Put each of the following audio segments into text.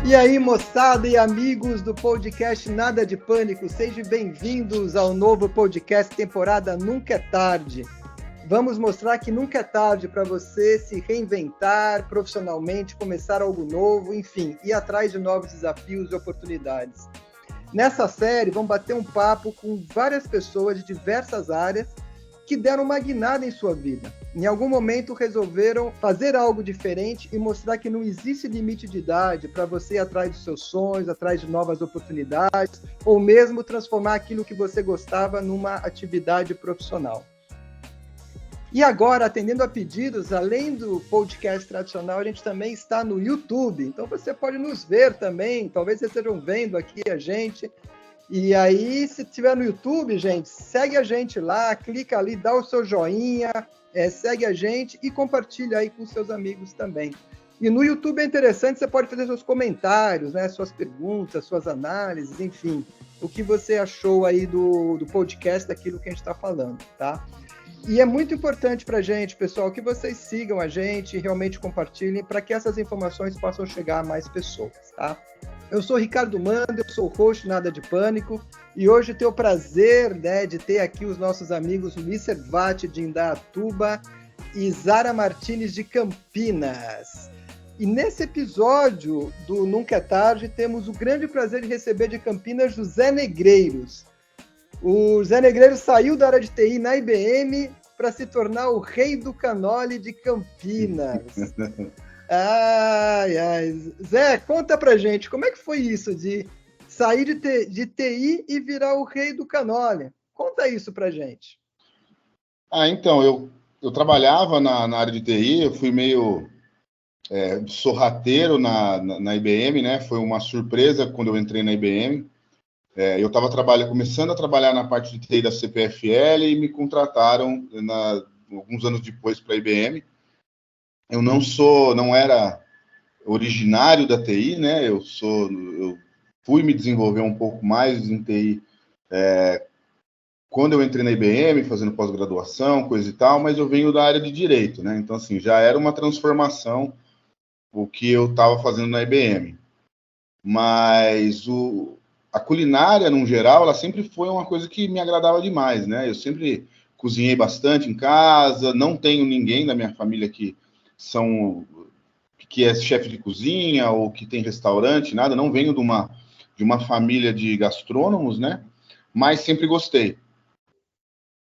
E aí, moçada e amigos do podcast Nada de Pânico, sejam bem-vindos ao novo podcast temporada Nunca é Tarde. Vamos mostrar que nunca é tarde para você se reinventar profissionalmente, começar algo novo, enfim, ir atrás de novos desafios e oportunidades. Nessa série, vamos bater um papo com várias pessoas de diversas áreas que deram uma guinada em sua vida. Em algum momento resolveram fazer algo diferente e mostrar que não existe limite de idade para você ir atrás dos seus sonhos, atrás de novas oportunidades, ou mesmo transformar aquilo que você gostava numa atividade profissional. E agora, atendendo a pedidos, além do podcast tradicional, a gente também está no YouTube. Então você pode nos ver também, talvez vocês estejam vendo aqui a gente. E aí, se estiver no YouTube, gente, segue a gente lá, clica ali, dá o seu joinha, segue a gente e compartilha aí com seus amigos também. E no YouTube é interessante, você pode fazer seus comentários, né, suas perguntas, suas análises, enfim, o que você achou aí do podcast, daquilo que a gente está falando, tá? E é muito importante para a gente, pessoal, que vocês sigam a gente, realmente compartilhem, para que essas informações possam chegar a mais pessoas, tá? Eu sou Ricardo Manda, eu sou o host Nada de Pânico, e hoje tenho o prazer, né, de ter aqui os nossos amigos Luiz Servati, de Indaiatuba, e Zara Martins, de Campinas. E nesse episódio do Nunca é Tarde, temos o grande prazer de receber de Campinas o Zé Negreiros. O Zé Negreiros saiu da área de TI na IBM para se tornar o rei do canole de Campinas. Ai. Zé, conta pra gente, como é que foi isso de sair de TI e virar o rei do canole? Conta isso pra gente. Então, eu trabalhava na área de TI, eu fui meio sorrateiro na IBM, né? Foi uma surpresa quando eu entrei na IBM. Eu estava começando a trabalhar na parte de TI da CPFL e me contrataram alguns anos depois para a IBM. Eu não era originário da TI, né? Eu fui me desenvolver um pouco mais em TI quando eu entrei na IBM, fazendo pós-graduação, coisa e tal, mas eu venho da área de direito, né? Então, assim, já era uma transformação o que eu estava fazendo na IBM. Mas a culinária, no geral, ela sempre foi uma coisa que me agradava demais, né? Eu sempre cozinhei bastante em casa, não tenho ninguém da minha família que é chefe de cozinha ou que tem restaurante, nada, não venho de uma família de gastrônomos, né? Mas sempre gostei.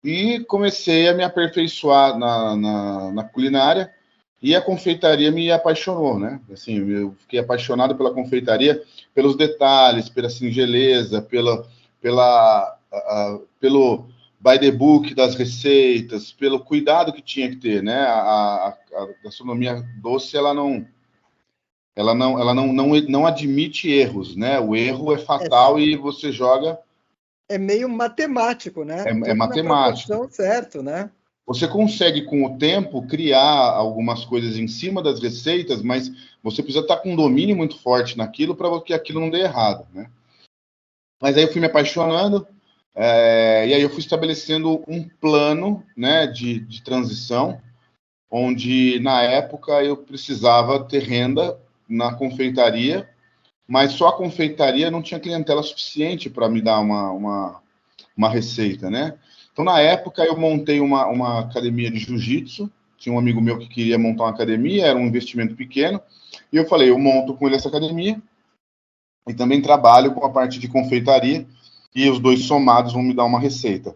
E comecei a me aperfeiçoar na culinária e a confeitaria me apaixonou, né? Assim, eu fiquei apaixonado pela confeitaria, pelos detalhes, pela singeleza, pelo by the book das receitas, pelo cuidado que tinha que ter, né? A gastronomia doce, ela não admite erros, né? O erro é fatal e você joga. É meio matemático, né? É Tudo matemático. Na proporção certo, né? Você consegue, com o tempo, criar algumas coisas em cima das receitas, mas você precisa estar com um domínio muito forte naquilo para que aquilo não dê errado, né? Mas aí eu fui me apaixonando, e aí eu fui estabelecendo um plano, né, de transição, onde, na época, eu precisava ter renda na confeitaria, mas só a confeitaria não tinha clientela suficiente para me dar uma receita, né? Então, na época, eu montei uma academia de jiu-jitsu. Tinha um amigo meu que queria montar uma academia, era um investimento pequeno. E eu falei, eu monto com ele essa academia e também trabalho com a parte de confeitaria e os dois somados vão me dar uma receita.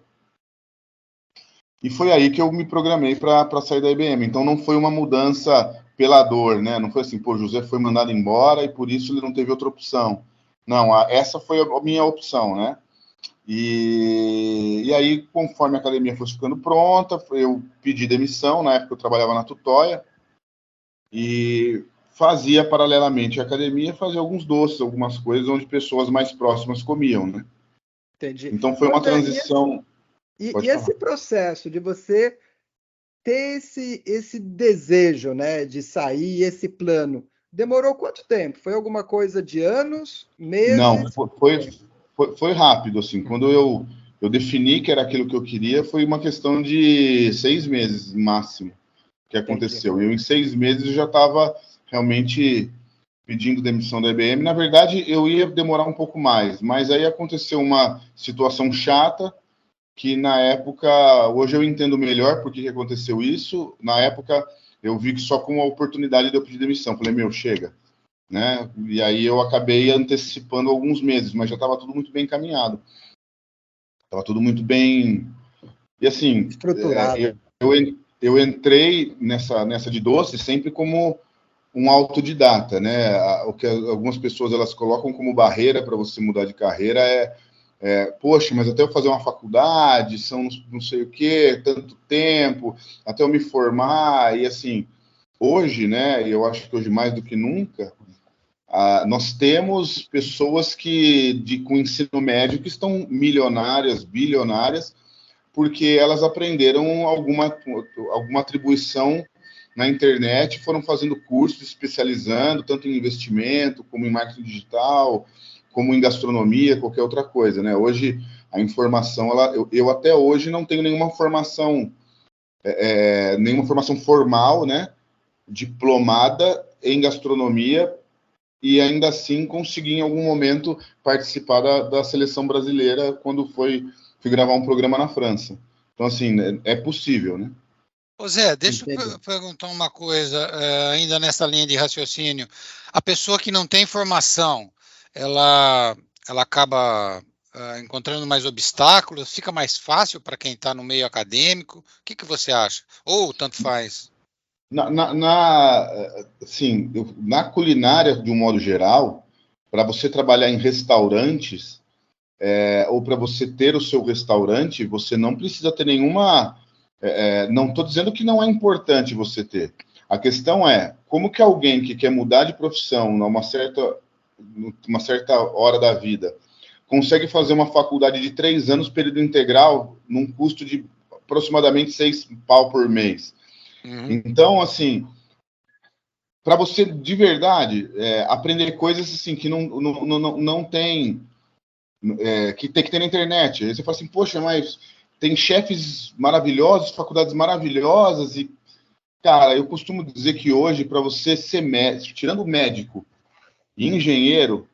E foi aí que eu me programei para sair da IBM. Então, não foi uma mudança pela dor, né? Não foi assim, pô, José foi mandado embora e por isso ele não teve outra opção. Não, essa foi a minha opção, né? E aí, conforme a academia fosse ficando pronta, eu pedi demissão. Na época eu trabalhava na Tutóia e fazia paralelamente à academia, fazia alguns doces, algumas coisas onde pessoas mais próximas comiam, né? Entendi. Então foi uma transição. E esse processo de você ter esse desejo, né, de sair, esse plano, demorou quanto tempo? Foi alguma coisa de anos, meses? Não, foi rápido, assim. Quando eu defini que era aquilo que eu queria, foi uma questão de 6 meses, máximo, que aconteceu. Eu, em 6 meses, eu já estava realmente pedindo demissão da IBM. Na verdade, eu ia demorar um pouco mais, mas aí aconteceu uma situação chata, que na época, hoje eu entendo melhor por que aconteceu isso. Na época, eu vi que só com uma oportunidade de eu pedir demissão. Falei, meu, chega, né? E aí eu acabei antecipando alguns meses, mas já estava tudo muito bem encaminhado. Estava tudo muito bem... E assim, estruturado. Eu entrei nessa de doce sempre como um autodidata, né? O que algumas pessoas elas colocam como barreira para você mudar de carreira poxa, mas até eu fazer uma faculdade, são não sei o quê, tanto tempo, até eu me formar, e assim, hoje, né, eu acho que hoje mais do que nunca, nós temos pessoas com ensino médio que estão milionárias, bilionárias, porque elas aprenderam alguma atribuição na internet, foram fazendo cursos, especializando, tanto em investimento, como em marketing digital, como em gastronomia, qualquer outra coisa, né? Hoje, a informação, eu até hoje não tenho nenhuma formação formal, né? Diplomada em gastronomia, e ainda assim consegui, em algum momento, participar da seleção brasileira quando fui gravar um programa na França. Então, assim, é possível, né? Ô Zé, deixa eu perguntar uma coisa, ainda nessa linha de raciocínio. A pessoa que não tem formação, ela acaba encontrando mais obstáculos, fica mais fácil para quem está no meio acadêmico? O que você acha? Ou tanto faz? Assim, na culinária, de um modo geral, para você trabalhar em restaurantes, ou para você ter o seu restaurante, você não precisa ter nenhuma... não estou dizendo que não é importante você ter. A questão é, como que alguém que quer mudar de profissão numa certa hora da vida consegue fazer uma faculdade de 3 anos, período integral, num custo de aproximadamente 6 pau por mês? Uhum. Então, assim, para você, de verdade, aprender coisas assim, que não tem... que tem que ter na internet. Aí você fala assim, poxa, mas tem chefes maravilhosos, faculdades maravilhosas, e, cara, eu costumo dizer que hoje, para você ser médico, tirando médico e engenheiro,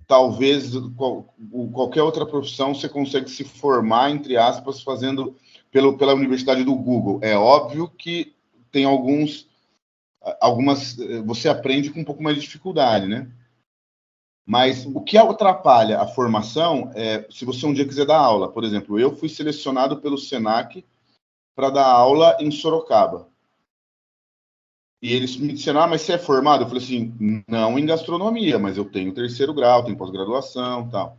talvez qualquer outra profissão você consegue se formar, entre aspas, fazendo pela Universidade do Google. É óbvio que tem algumas você aprende com um pouco mais de dificuldade, né? Mas o que atrapalha a formação é se você um dia quiser dar aula. Por exemplo, eu fui selecionado pelo Senac para dar aula em Sorocaba. E eles me disseram, mas você é formado? Eu falei assim, não em gastronomia, mas eu tenho 3º grau, tenho pós-graduação e tal.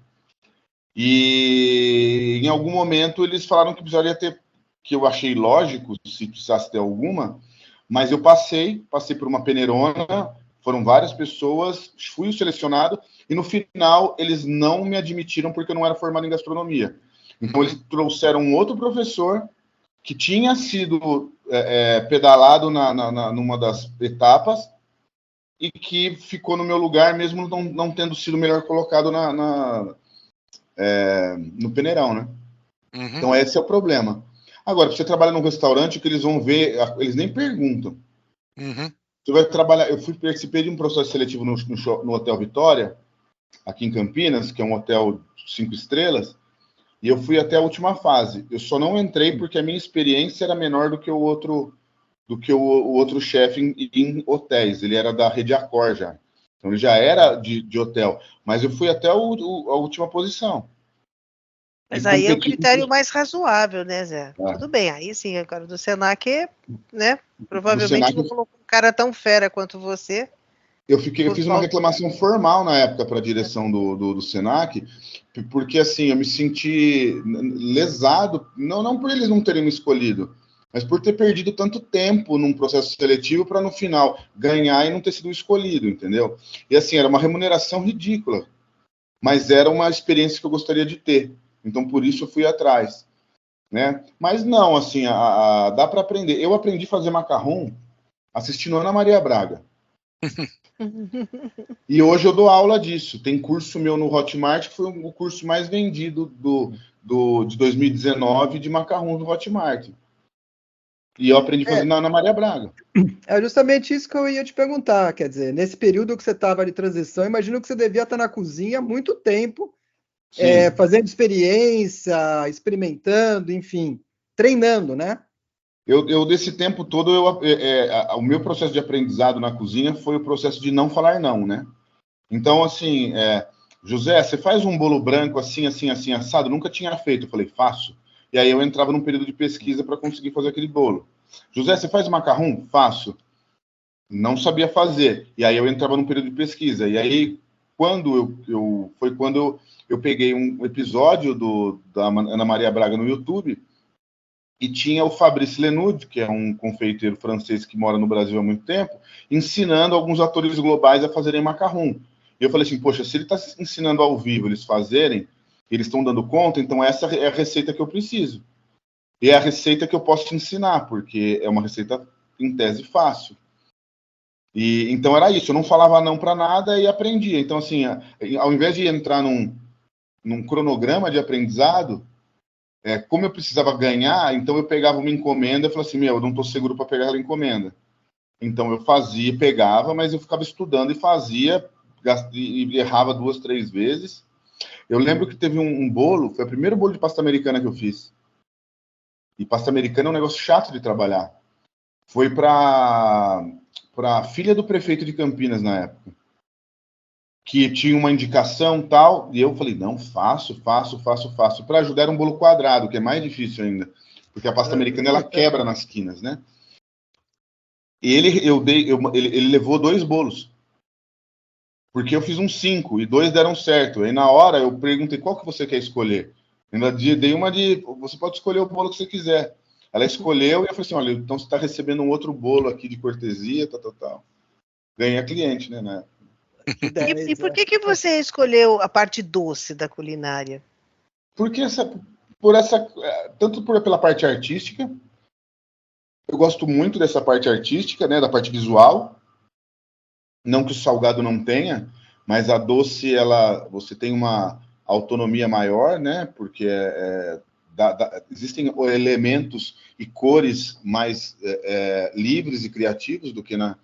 E em algum momento eles falaram que precisaria ter, que eu achei lógico, se precisasse ter alguma, mas eu passei por uma peneirona, foram várias pessoas, fui o selecionado, e no final eles não me admitiram porque eu não era formado em gastronomia. Então eles trouxeram um outro professor que tinha sido pedalado numa das etapas e que ficou no meu lugar, mesmo não tendo sido melhor colocado no peneirão, né? Uhum. Então esse é o problema. Agora, você trabalha num restaurante que eles vão ver, eles nem perguntam. Uhum. Você vai trabalhar. Eu participei de um processo seletivo no Hotel Vitória, aqui em Campinas, que é um hotel 5 estrelas, e eu fui até a última fase. Eu só não entrei porque a minha experiência era menor do que o outro chefe em hotéis. Ele era da Rede Accor já. Então ele já era de hotel. Mas eu fui até a última posição. Mas aí é o critério mais razoável, né, Zé? Tudo bem, aí sim, agora do Senac, né? Provavelmente não colocou um cara tão fera quanto você. Eu fiz uma reclamação formal na época para a direção do Senac, porque assim, eu me senti lesado, não por eles não terem me escolhido, mas por ter perdido tanto tempo num processo seletivo para no final ganhar e não ter sido escolhido, entendeu? E assim, era uma remuneração ridícula, mas era uma experiência que eu gostaria de ter. Então, por isso eu fui atrás, né? Mas não, assim, dá para aprender. Eu aprendi a fazer macarrão assistindo Ana Maria Braga. E hoje eu dou aula disso. Tem curso meu no Hotmart, que foi o curso mais vendido de 2019 de macarrão no Hotmart. E eu aprendi a fazer na Ana Maria Braga. É justamente isso que eu ia te perguntar, quer dizer, nesse período que você estava de transição, imagino que você devia estar na cozinha há muito tempo, fazendo experiência, experimentando, enfim, treinando, né? Eu desse tempo todo, o meu processo de aprendizado na cozinha foi o processo de não falar não, né? Então, assim, José, você faz um bolo branco assim, assim, assim, assado? Nunca tinha feito. Eu falei, faço. E aí eu entrava num período de pesquisa para conseguir fazer aquele bolo. José, você faz macarrão? Faço. Não sabia fazer. E aí eu entrava num período de pesquisa. E aí, quando eu peguei um episódio da Ana Maria Braga no YouTube, e tinha o Fabrice Lenude, que é um confeiteiro francês que mora no Brasil há muito tempo, ensinando alguns atores globais a fazerem macarrão. E eu falei assim, poxa, se ele está ensinando ao vivo eles fazerem, eles estão dando conta, então essa é a receita que eu preciso. E é a receita que eu posso te ensinar, porque é uma receita, em tese, fácil. E então era isso, eu não falava não para nada e aprendia. Então, assim, ao invés de entrar num cronograma de aprendizado, como eu precisava ganhar, então eu pegava uma encomenda e falava assim, eu não estou seguro para pegar aquela encomenda. Então eu fazia, pegava, mas eu ficava estudando e fazia, e errava 2, 3 vezes. Eu lembro que teve um bolo, foi o primeiro bolo de pasta americana que eu fiz. E pasta americana é um negócio chato de trabalhar. Foi para a filha do prefeito de Campinas na época, que tinha uma indicação tal, e eu falei, não, faço. Para ajudar era um bolo quadrado, que é mais difícil ainda, porque a pasta americana ela quebra nas quinas, né? E ele levou 2 bolos, porque eu fiz 5 e 2 deram certo. Aí na hora eu perguntei, qual que você quer escolher? Ainda dei uma você pode escolher o bolo que você quiser. Ela escolheu e eu falei assim, olha, então você está recebendo um outro bolo aqui de cortesia, tal. Ganhei a cliente, né? E por que você escolheu a parte doce da culinária? Porque tanto pela parte artística, eu gosto muito dessa parte artística, né, da parte visual. Não que o salgado não tenha, mas a doce, você tem uma autonomia maior, né? Porque existem elementos e cores mais livres e criativos do que na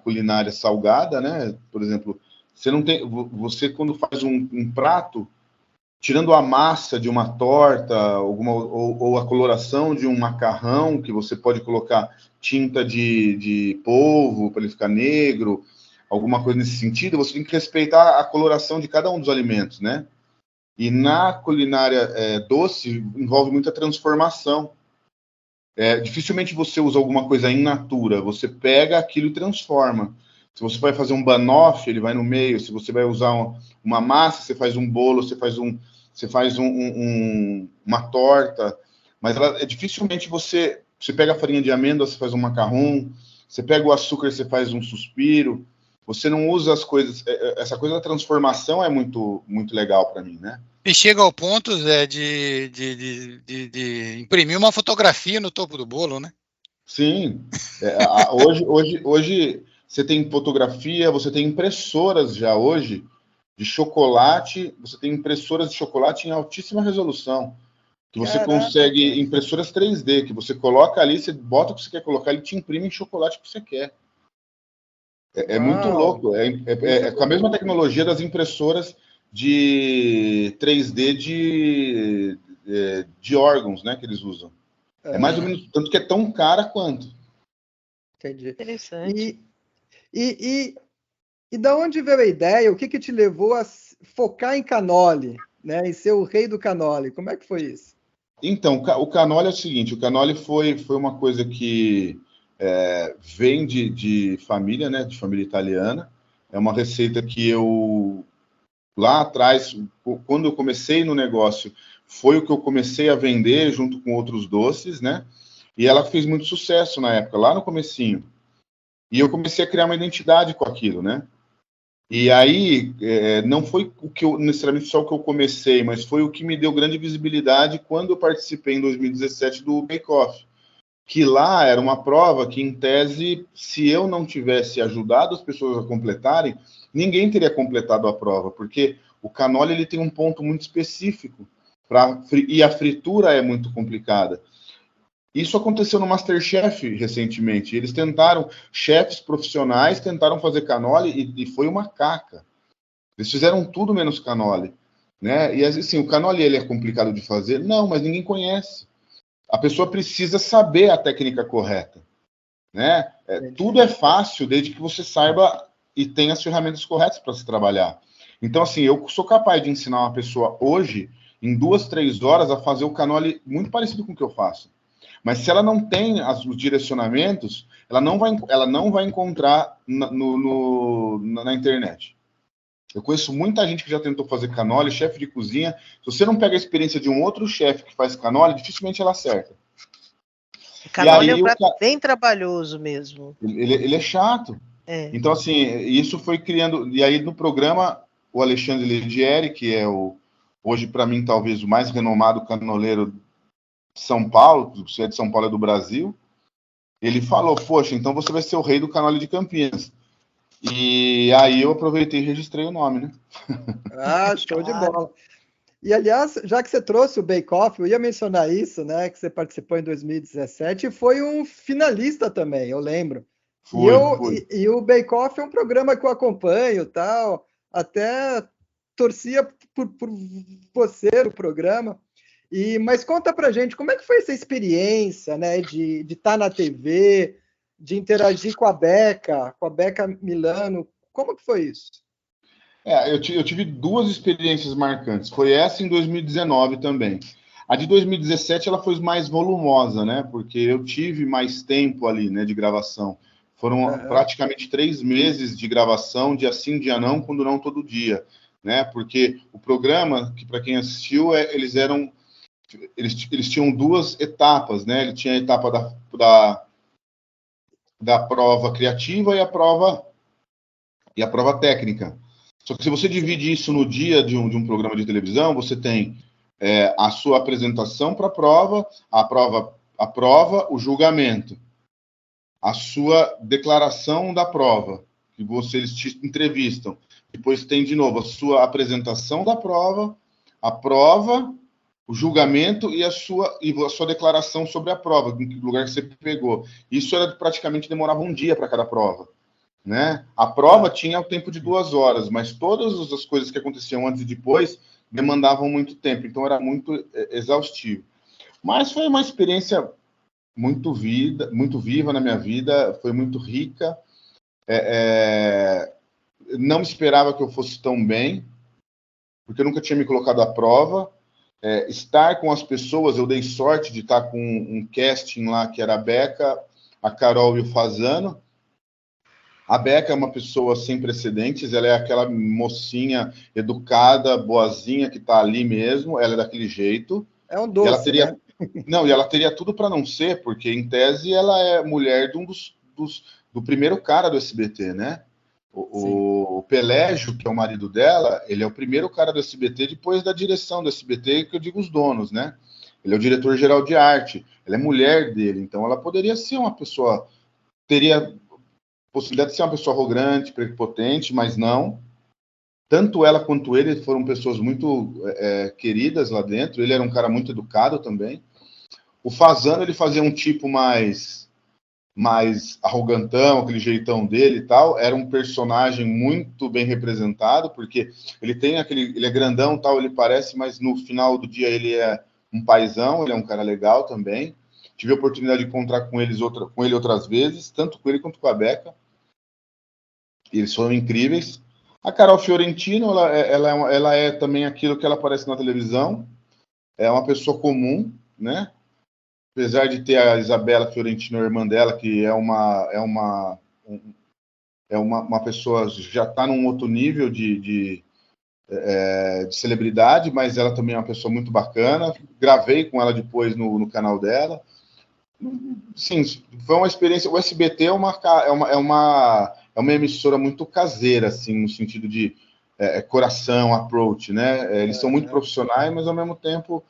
culinária salgada, né? Por exemplo, você quando faz um prato, tirando a massa de uma torta, ou a coloração de um macarrão, que você pode colocar tinta de polvo para ele ficar negro, alguma coisa nesse sentido, você tem que respeitar a coloração de cada um dos alimentos, né? E na culinária doce, envolve muita transformação. Dificilmente você usa alguma coisa in natura, você pega aquilo e transforma. Se você vai fazer um banoffee, ele vai no meio. Se você vai usar uma massa, você faz um bolo, você faz uma torta. Mas dificilmente você pega a farinha de amêndoa, você faz um macarrão. Você pega o açúcar, você faz um suspiro. Você não usa as coisas. Essa coisa da transformação é muito, muito legal para mim, né? E chega ao ponto, Zé, de imprimir uma fotografia no topo do bolo, né? Sim. Hoje você tem fotografia, você tem impressoras já hoje de chocolate, você tem impressoras de chocolate em altíssima resolução, que você consegue, impressoras 3D, que você coloca ali, você bota o que você quer colocar, ele te imprime em chocolate que você quer. É muito louco, com a mesma tecnologia das impressoras de 3D de órgãos, né, que eles usam. É mais ou menos, tanto que é tão cara quanto. Entendi. Interessante. E da onde veio a ideia? O que te levou a focar em cannoli, né? Em ser o rei do cannoli? Como é que foi isso? Então, o cannoli é o seguinte, o cannoli foi uma coisa que vem de família, né? De família italiana. É uma receita que eu, lá atrás, quando eu comecei no negócio, foi o que eu comecei a vender junto com outros doces, né? E ela fez muito sucesso na época, lá no comecinho. E eu comecei a criar uma identidade com aquilo, né? E aí, não foi necessariamente só o que eu comecei, mas foi o que me deu grande visibilidade quando eu participei em 2017 do Bake Off. Que lá era uma prova que, em tese, se eu não tivesse ajudado as pessoas a completarem, ninguém teria completado a prova, porque o cannoli ele tem um ponto muito específico, e a fritura é muito complicada. Isso aconteceu no MasterChef recentemente. Eles tentaram, chefes profissionais tentaram fazer cannoli e foi uma caca. Eles fizeram tudo menos cannoli, né? E assim, o cannoli ele é complicado de fazer? Não, mas ninguém conhece. A pessoa precisa saber a técnica correta, né? Tudo é fácil desde que você saiba e tenha as ferramentas corretas para se trabalhar. Então, assim, eu sou capaz de ensinar uma pessoa hoje, em 2, 3 horas, a fazer o cannoli muito parecido com o que eu faço. Mas se ela não tem os direcionamentos, ela não vai encontrar na internet. Eu conheço muita gente que já tentou fazer cannoli, chefe de cozinha. Se você não pega a experiência de um outro chefe que faz cannoli, dificilmente ela acerta. Cannoli é um prato bem trabalhoso mesmo. Ele é chato. Então, assim, isso foi criando... E aí, no programa, o Alexandre Ledieri, que é hoje, para mim, talvez o mais renomado canoleiro de São Paulo, se é de São Paulo, é do Brasil, ele falou, poxa, então você vai ser o rei do cannoli de Campinas. E aí eu aproveitei e registrei o nome, né? Ah, show de bola. E, aliás, já que você trouxe o Bake Off, eu ia mencionar isso, né? Que você participou em 2017 e foi um finalista também, eu lembro. Foi. E o Bake Off é um programa que eu acompanho, tal, até torcia por você no programa. Mas conta pra gente, como é que foi essa experiência, né? De estar na TV, de interagir com a Becca Milano. Como que foi isso? Eu tive 2 experiências marcantes. Foi essa em 2019 também. A de 2017 ela foi mais volumosa, né? Porque eu tive mais tempo ali, né, de gravação. Foram praticamente 3 meses de gravação, dia sim, dia não, quando não todo dia, né? Porque o programa, que para quem assistiu, eles tinham 2 etapas, né? Ele tinha a etapa da prova criativa e a prova técnica. Só que se você divide isso no dia de um programa de televisão, você tem a sua apresentação para a prova, o julgamento, a sua declaração da prova, que eles te entrevistam. Depois tem, de novo, a sua apresentação da prova, a prova, o julgamento e a sua declaração sobre a prova, em que lugar que você pegou. Isso praticamente demorava um dia para cada prova. Né? A prova tinha o tempo de 2 horas, mas todas as coisas que aconteciam antes e depois demandavam muito tempo, então era muito exaustivo. Mas foi uma experiência muito viva na minha vida, foi muito rica. Não esperava que eu fosse tão bem, porque eu nunca tinha me colocado à prova. Estar com as pessoas, eu dei sorte de estar com um casting lá, que era a Becca, a Carol e o Fazano. A Becca é uma pessoa sem precedentes, ela é aquela mocinha educada, boazinha, que está ali mesmo, ela é daquele jeito. É um doce, né? Não, e ela teria tudo para não ser, porque, em tese, ela é mulher de do primeiro cara do SBT, né? O Pelégio, que é o marido dela, ele é o primeiro cara do SBT depois da direção do SBT, que eu digo os donos, né? Ele é o diretor-geral de arte, ela é mulher dele, então ela poderia ser uma pessoa... Teria possibilidade de ser uma pessoa arrogante, prepotente, mas não. Tanto ela quanto ele foram pessoas muito queridas lá dentro. Ele era um cara muito educado também. O Fazano, ele fazia um tipo mais arrogantão, aquele jeitão dele e tal. Era um personagem muito bem representado, porque ele é grandão, tal, ele parece, mas no final do dia ele é um paizão, ele é um cara legal também. Tive a oportunidade de encontrar com ele outras vezes, tanto com ele quanto com a Becca. Eles foram incríveis. A Carol Fiorentino, ela é também aquilo que ela aparece na televisão. É uma pessoa comum, né? Apesar de ter a Isabela Fiorentino, a irmã dela, que é uma pessoa que já está num outro nível de celebridade, mas ela também é uma pessoa muito bacana. Gravei com ela depois no canal dela. Sim, foi uma experiência. O SBT é uma emissora muito caseira, assim, no sentido de coração, approach, né? Eles são muito profissionais, mas ao mesmo tempo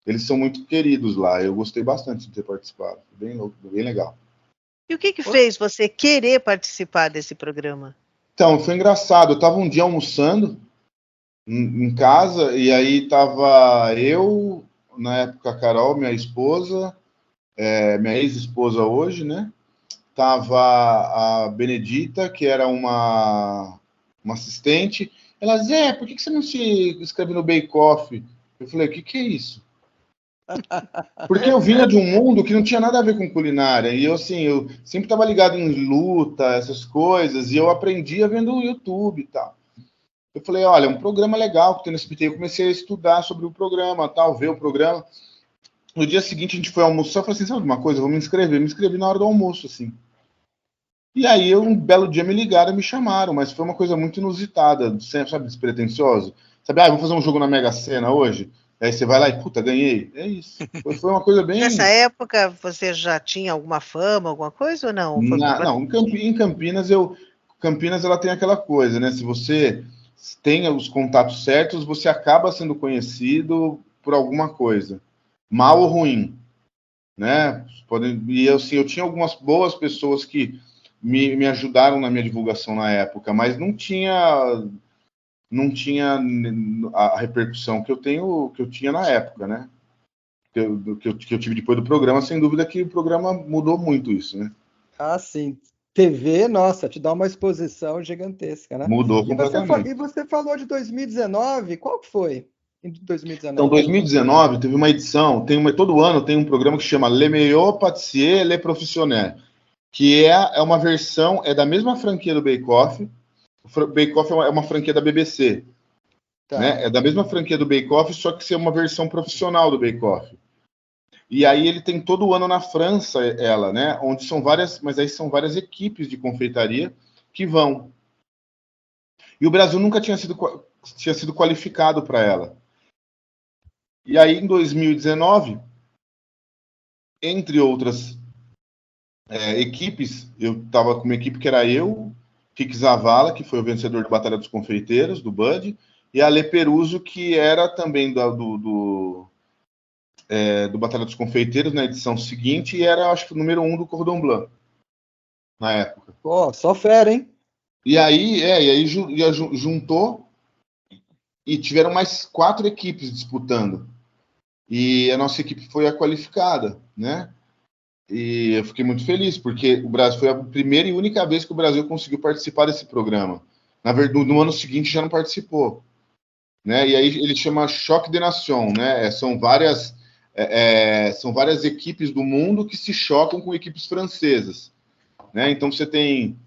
eles são muito queridos lá. Eu gostei bastante de ter participado, bem legal. E o que fez você querer participar desse programa? Então, foi engraçado. Eu estava um dia almoçando em casa e aí estava eu, na época a Carol, minha esposa, minha ex-esposa hoje, né? Tava a Benedita, que era uma assistente. Ela, Zé, por que você não se inscreve no Bake Off? Eu falei, o que é isso? Porque eu vinha de um mundo que não tinha nada a ver com culinária. E eu sempre estava ligado em luta, essas coisas, e eu aprendia vendo o YouTube e tal. Eu falei, olha, é um programa legal que tem no SBT. Eu comecei a estudar sobre o programa, tal, ver o programa. No dia seguinte, a gente foi almoçar. Eu falei assim, sabe uma coisa? Eu vou me inscrever. Me inscrevi na hora do almoço, assim. E aí, um belo dia me ligaram e me chamaram, mas foi uma coisa muito inusitada, sabe, despretensioso. Sabe, vamos fazer um jogo na Mega Sena hoje? Aí você vai lá e, puta, ganhei. É isso. Foi uma coisa bem... Nessa época, você já tinha alguma fama, alguma coisa ou não? Não, em Campinas, Campinas, ela tem aquela coisa, né? Se você tem os contatos certos, você acaba sendo conhecido por alguma coisa, mal ou ruim, né? E eu tinha algumas boas pessoas que me ajudaram na minha divulgação na época, mas não tinha a repercussão que eu tinha na época, né? Que eu tive depois do programa. Sem dúvida que o programa mudou muito isso, né? Ah, sim. TV, nossa, te dá uma exposição gigantesca, né? Mudou completamente. E você falou de 2019, qual que foi em 2019? Então, 2019 teve uma edição, todo ano tem um programa que chama Le Meilleur Pâtissier Le Professionnel, que é uma versão, é da mesma franquia do Bake Off. O Bake Off é uma franquia da BBC, Tá. né? É da mesma franquia do Bake Off, só que é uma versão profissional do Bake Off. E aí ele tem todo ano na França, né? Onde mas aí são várias equipes de confeitaria que vão. E o Brasil nunca tinha sido qualificado para ela. E aí, em 2019, entre outras equipes, eu estava com uma equipe que era eu, Kik Zavala, que foi o vencedor da Batalha dos Confeiteiros, do Bud, e a Ale Peruso, que era também do Batalha dos Confeiteiros na edição seguinte, e era, acho que, o número 1 do Cordon Blanc, na época. Pô, só fera, hein? E aí juntou e tiveram mais 4 equipes disputando. E a nossa equipe foi a qualificada, né? E eu fiquei muito feliz, porque o Brasil foi a primeira e única vez que o Brasil conseguiu participar desse programa. Na verdade, no ano seguinte já não participou, né? E aí ele chama Choque de Nation, né? São várias equipes do mundo que se chocam com equipes francesas, né? Então você tem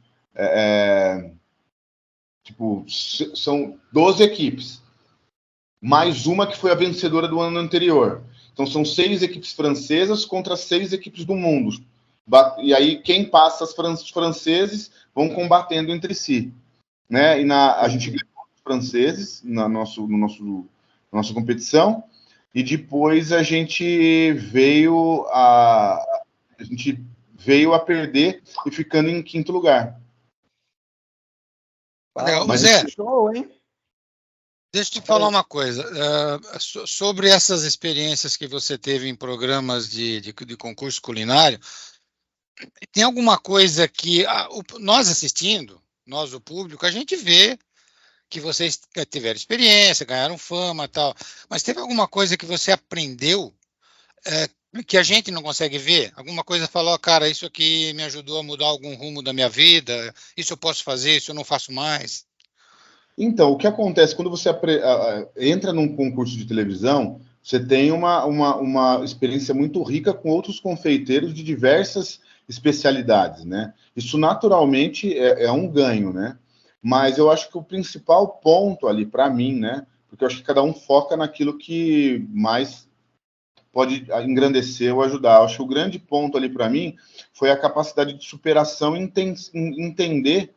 são 12 equipes, mais uma que foi a vencedora do ano anterior. Então são 6 equipes francesas contra 6 equipes do mundo. E aí quem passa, os franceses vão combatendo entre si, né? E a gente ganhou os franceses na nossa competição, e depois a gente veio a perder e ficando em 5º lugar. Mas Zé, show, hein? Deixa eu te falar uma coisa, sobre essas experiências que você teve em programas de concurso culinário, tem alguma coisa que nós assistindo, nós o público, a gente vê que vocês tiveram experiência, ganharam fama e tal, mas teve alguma coisa que você aprendeu que a gente não consegue ver? Alguma coisa falou, cara, isso aqui me ajudou a mudar algum rumo da minha vida, isso eu posso fazer, isso eu não faço mais? Então, o que acontece quando você entra num concurso de televisão, você tem uma experiência muito rica com outros confeiteiros de diversas especialidades, né? Isso naturalmente é um ganho, né? Mas eu acho que o principal ponto ali para mim, né? Porque eu acho que cada um foca naquilo que mais pode engrandecer ou ajudar. Eu acho que o grande ponto ali para mim foi a capacidade de superação e entender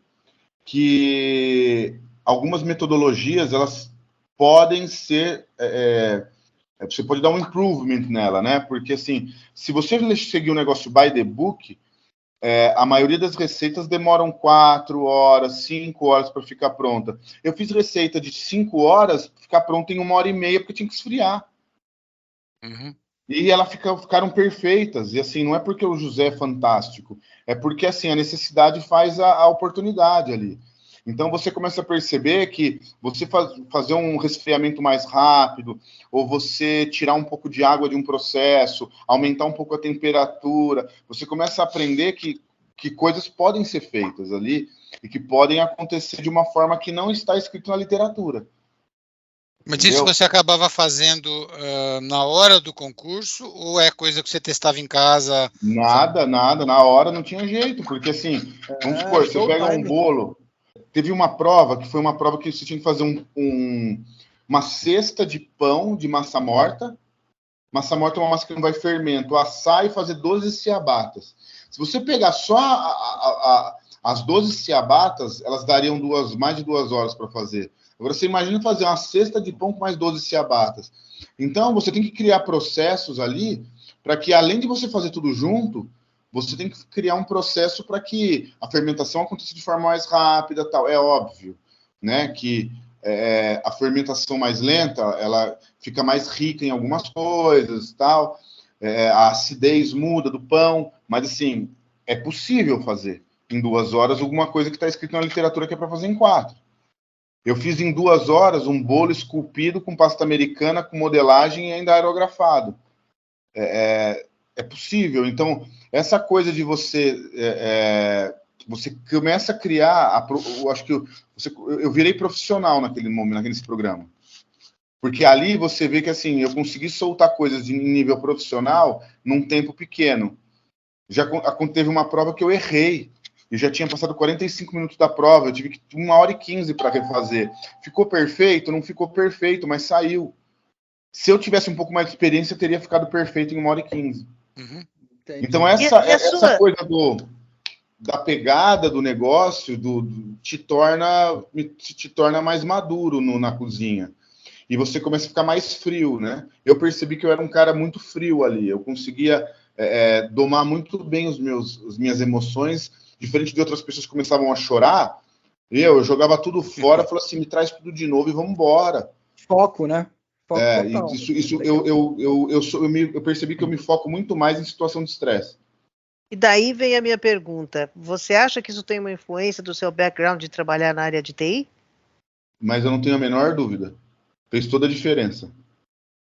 que algumas metodologias, elas podem ser... você pode dar um improvement nela, né? Porque, assim, se você seguir um negócio by the book, a maioria das receitas demoram 4 horas, 5 horas para ficar pronta. Eu fiz receita de 5 horas, ficar pronta em 1h30, porque tinha que esfriar. Uhum. E elas ficaram perfeitas. E, assim, não é porque o José é fantástico, é porque, assim, a necessidade faz a oportunidade ali. Então você começa a perceber que você fazer um resfriamento mais rápido, ou você tirar um pouco de água de um processo, aumentar um pouco a temperatura, você começa a aprender que coisas podem ser feitas ali e que podem acontecer de uma forma que não está escrito na literatura. Mas entendeu? Isso você acabava fazendo na hora do concurso, ou é coisa que você testava em casa? Nada, na hora não tinha jeito, porque assim, vamos supor, você pega um bolo, teve uma prova, que foi uma prova que você tinha que fazer uma cesta de pão de massa morta. Massa morta é uma massa que não vai fermento, assar e fazer 12 ciabatas. Se você pegar só as 12 ciabatas, elas dariam mais de 2 horas para fazer. Agora, você imagina fazer uma cesta de pão com mais 12 ciabatas. Então, você tem que criar processos ali para que, além de você fazer tudo junto, você tem que criar um processo para que a fermentação aconteça de forma mais rápida, tal. É óbvio, né, que a fermentação mais lenta, ela fica mais rica em algumas coisas, tal. A acidez muda do pão, mas, assim, é possível fazer em 2 horas alguma coisa que está escrito na literatura que é para fazer em 4. Eu fiz em 2 horas um bolo esculpido com pasta americana, com modelagem e ainda aerografado. É possível. Então, essa coisa de você... você começa a criar... eu acho que eu virei profissional naquele momento, nesse programa. Porque ali você vê que, assim, eu consegui soltar coisas de nível profissional num tempo pequeno. Já teve uma prova que eu errei. Eu já tinha passado 45 minutos da prova, eu tive que 1h15 para refazer. Ficou perfeito? Não ficou perfeito, mas saiu. Se eu tivesse um pouco mais de experiência, teria ficado perfeito em 1h15. Uhum. Então, essa coisa da pegada do negócio te torna mais maduro na cozinha. E você começa a ficar mais frio, né? Eu percebi que eu era um cara muito frio ali. Eu conseguia domar muito bem as minhas emoções, diferente de outras pessoas que começavam a chorar. Eu jogava tudo fora, falava assim, me traz tudo de novo e vamos embora. Foco, né? Foco total. Eu percebi que eu me foco muito mais em situação de estresse. E daí vem a minha pergunta. Você acha que isso tem uma influência do seu background de trabalhar na área de TI? Mas eu não tenho a menor dúvida. Fez toda a diferença.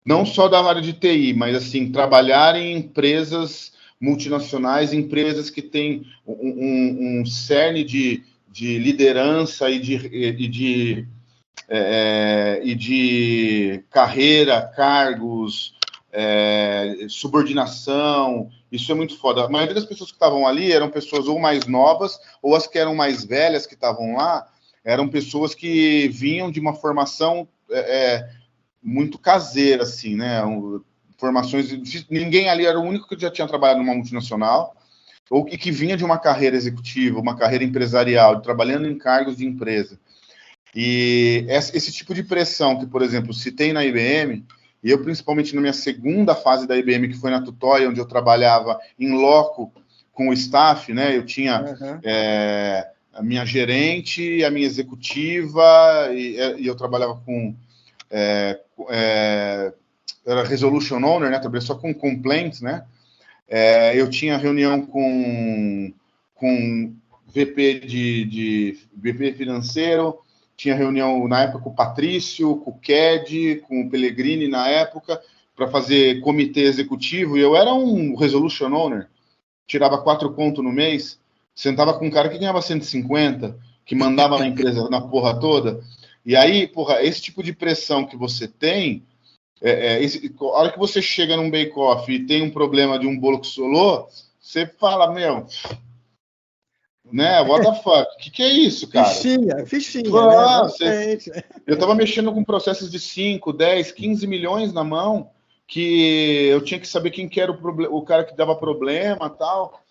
Não só da área de TI, mas assim, trabalhar em empresas multinacionais, empresas que têm um cerne de liderança e de carreira, cargos, subordinação. Isso é muito foda. A maioria das pessoas que estavam ali eram pessoas ou mais novas, ou as que eram mais velhas que estavam lá, eram pessoas que vinham de uma formação muito caseira, assim, né? Formações. Ninguém ali era o único que já tinha trabalhado numa multinacional, ou que vinha de uma carreira executiva, uma carreira empresarial, trabalhando em cargos de empresa. E esse tipo de pressão que, por exemplo, se tem na IBM, e eu principalmente na minha segunda fase da IBM, que foi na Tutóia, onde eu trabalhava em loco com o staff, né? Eu tinha a minha gerente, a minha executiva, e eu trabalhava com... era Resolution Owner, né? Trabalhei só com complaints, né? Eu tinha reunião com VP de VP financeiro, tinha reunião na época com o Patrício, com o Ked, com o Pellegrini na época, para fazer comitê executivo, e eu era um Resolution Owner, tirava 4 contos no mês, sentava com um cara que ganhava 150, que mandava na empresa na porra toda, e aí, porra, esse tipo de pressão que você tem, a hora que você chega num bake-off e tem um problema de um bolo que solou, você fala, meu... Né, what the fuck? Que é isso, cara? Fichinha, né? Eu tava mexendo com processos de 5, 10, 15 milhões na mão, que eu tinha que saber quem que era o cara que dava problema e tal,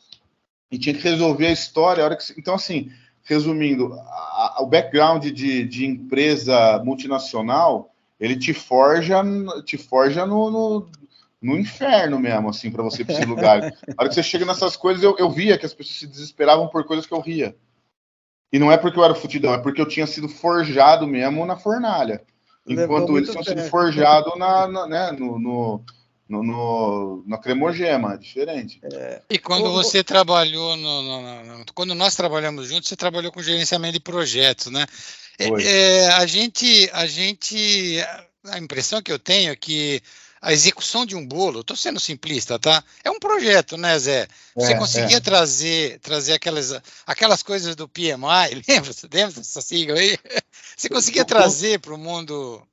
e tinha que resolver a história. Então, assim, resumindo, o background de empresa multinacional, ele te forja no inferno mesmo, assim, para você ir para esse lugar. Na hora que você chega nessas coisas, eu via que as pessoas se desesperavam por coisas que eu ria. E não é porque eu era futidão, é porque eu tinha sido forjado mesmo na fornalha. Enquanto eles tinham sido forjados na cremogema, é diferente. E quando você trabalhou, quando nós trabalhamos juntos, você trabalhou com gerenciamento de projetos, né? A impressão que eu tenho é que a execução de um bolo, estou sendo simplista, tá? É um projeto, né, Zé? Você conseguia trazer aquelas coisas do PMI, lembra dessa sigla aí? Você conseguia trazer para o mundo...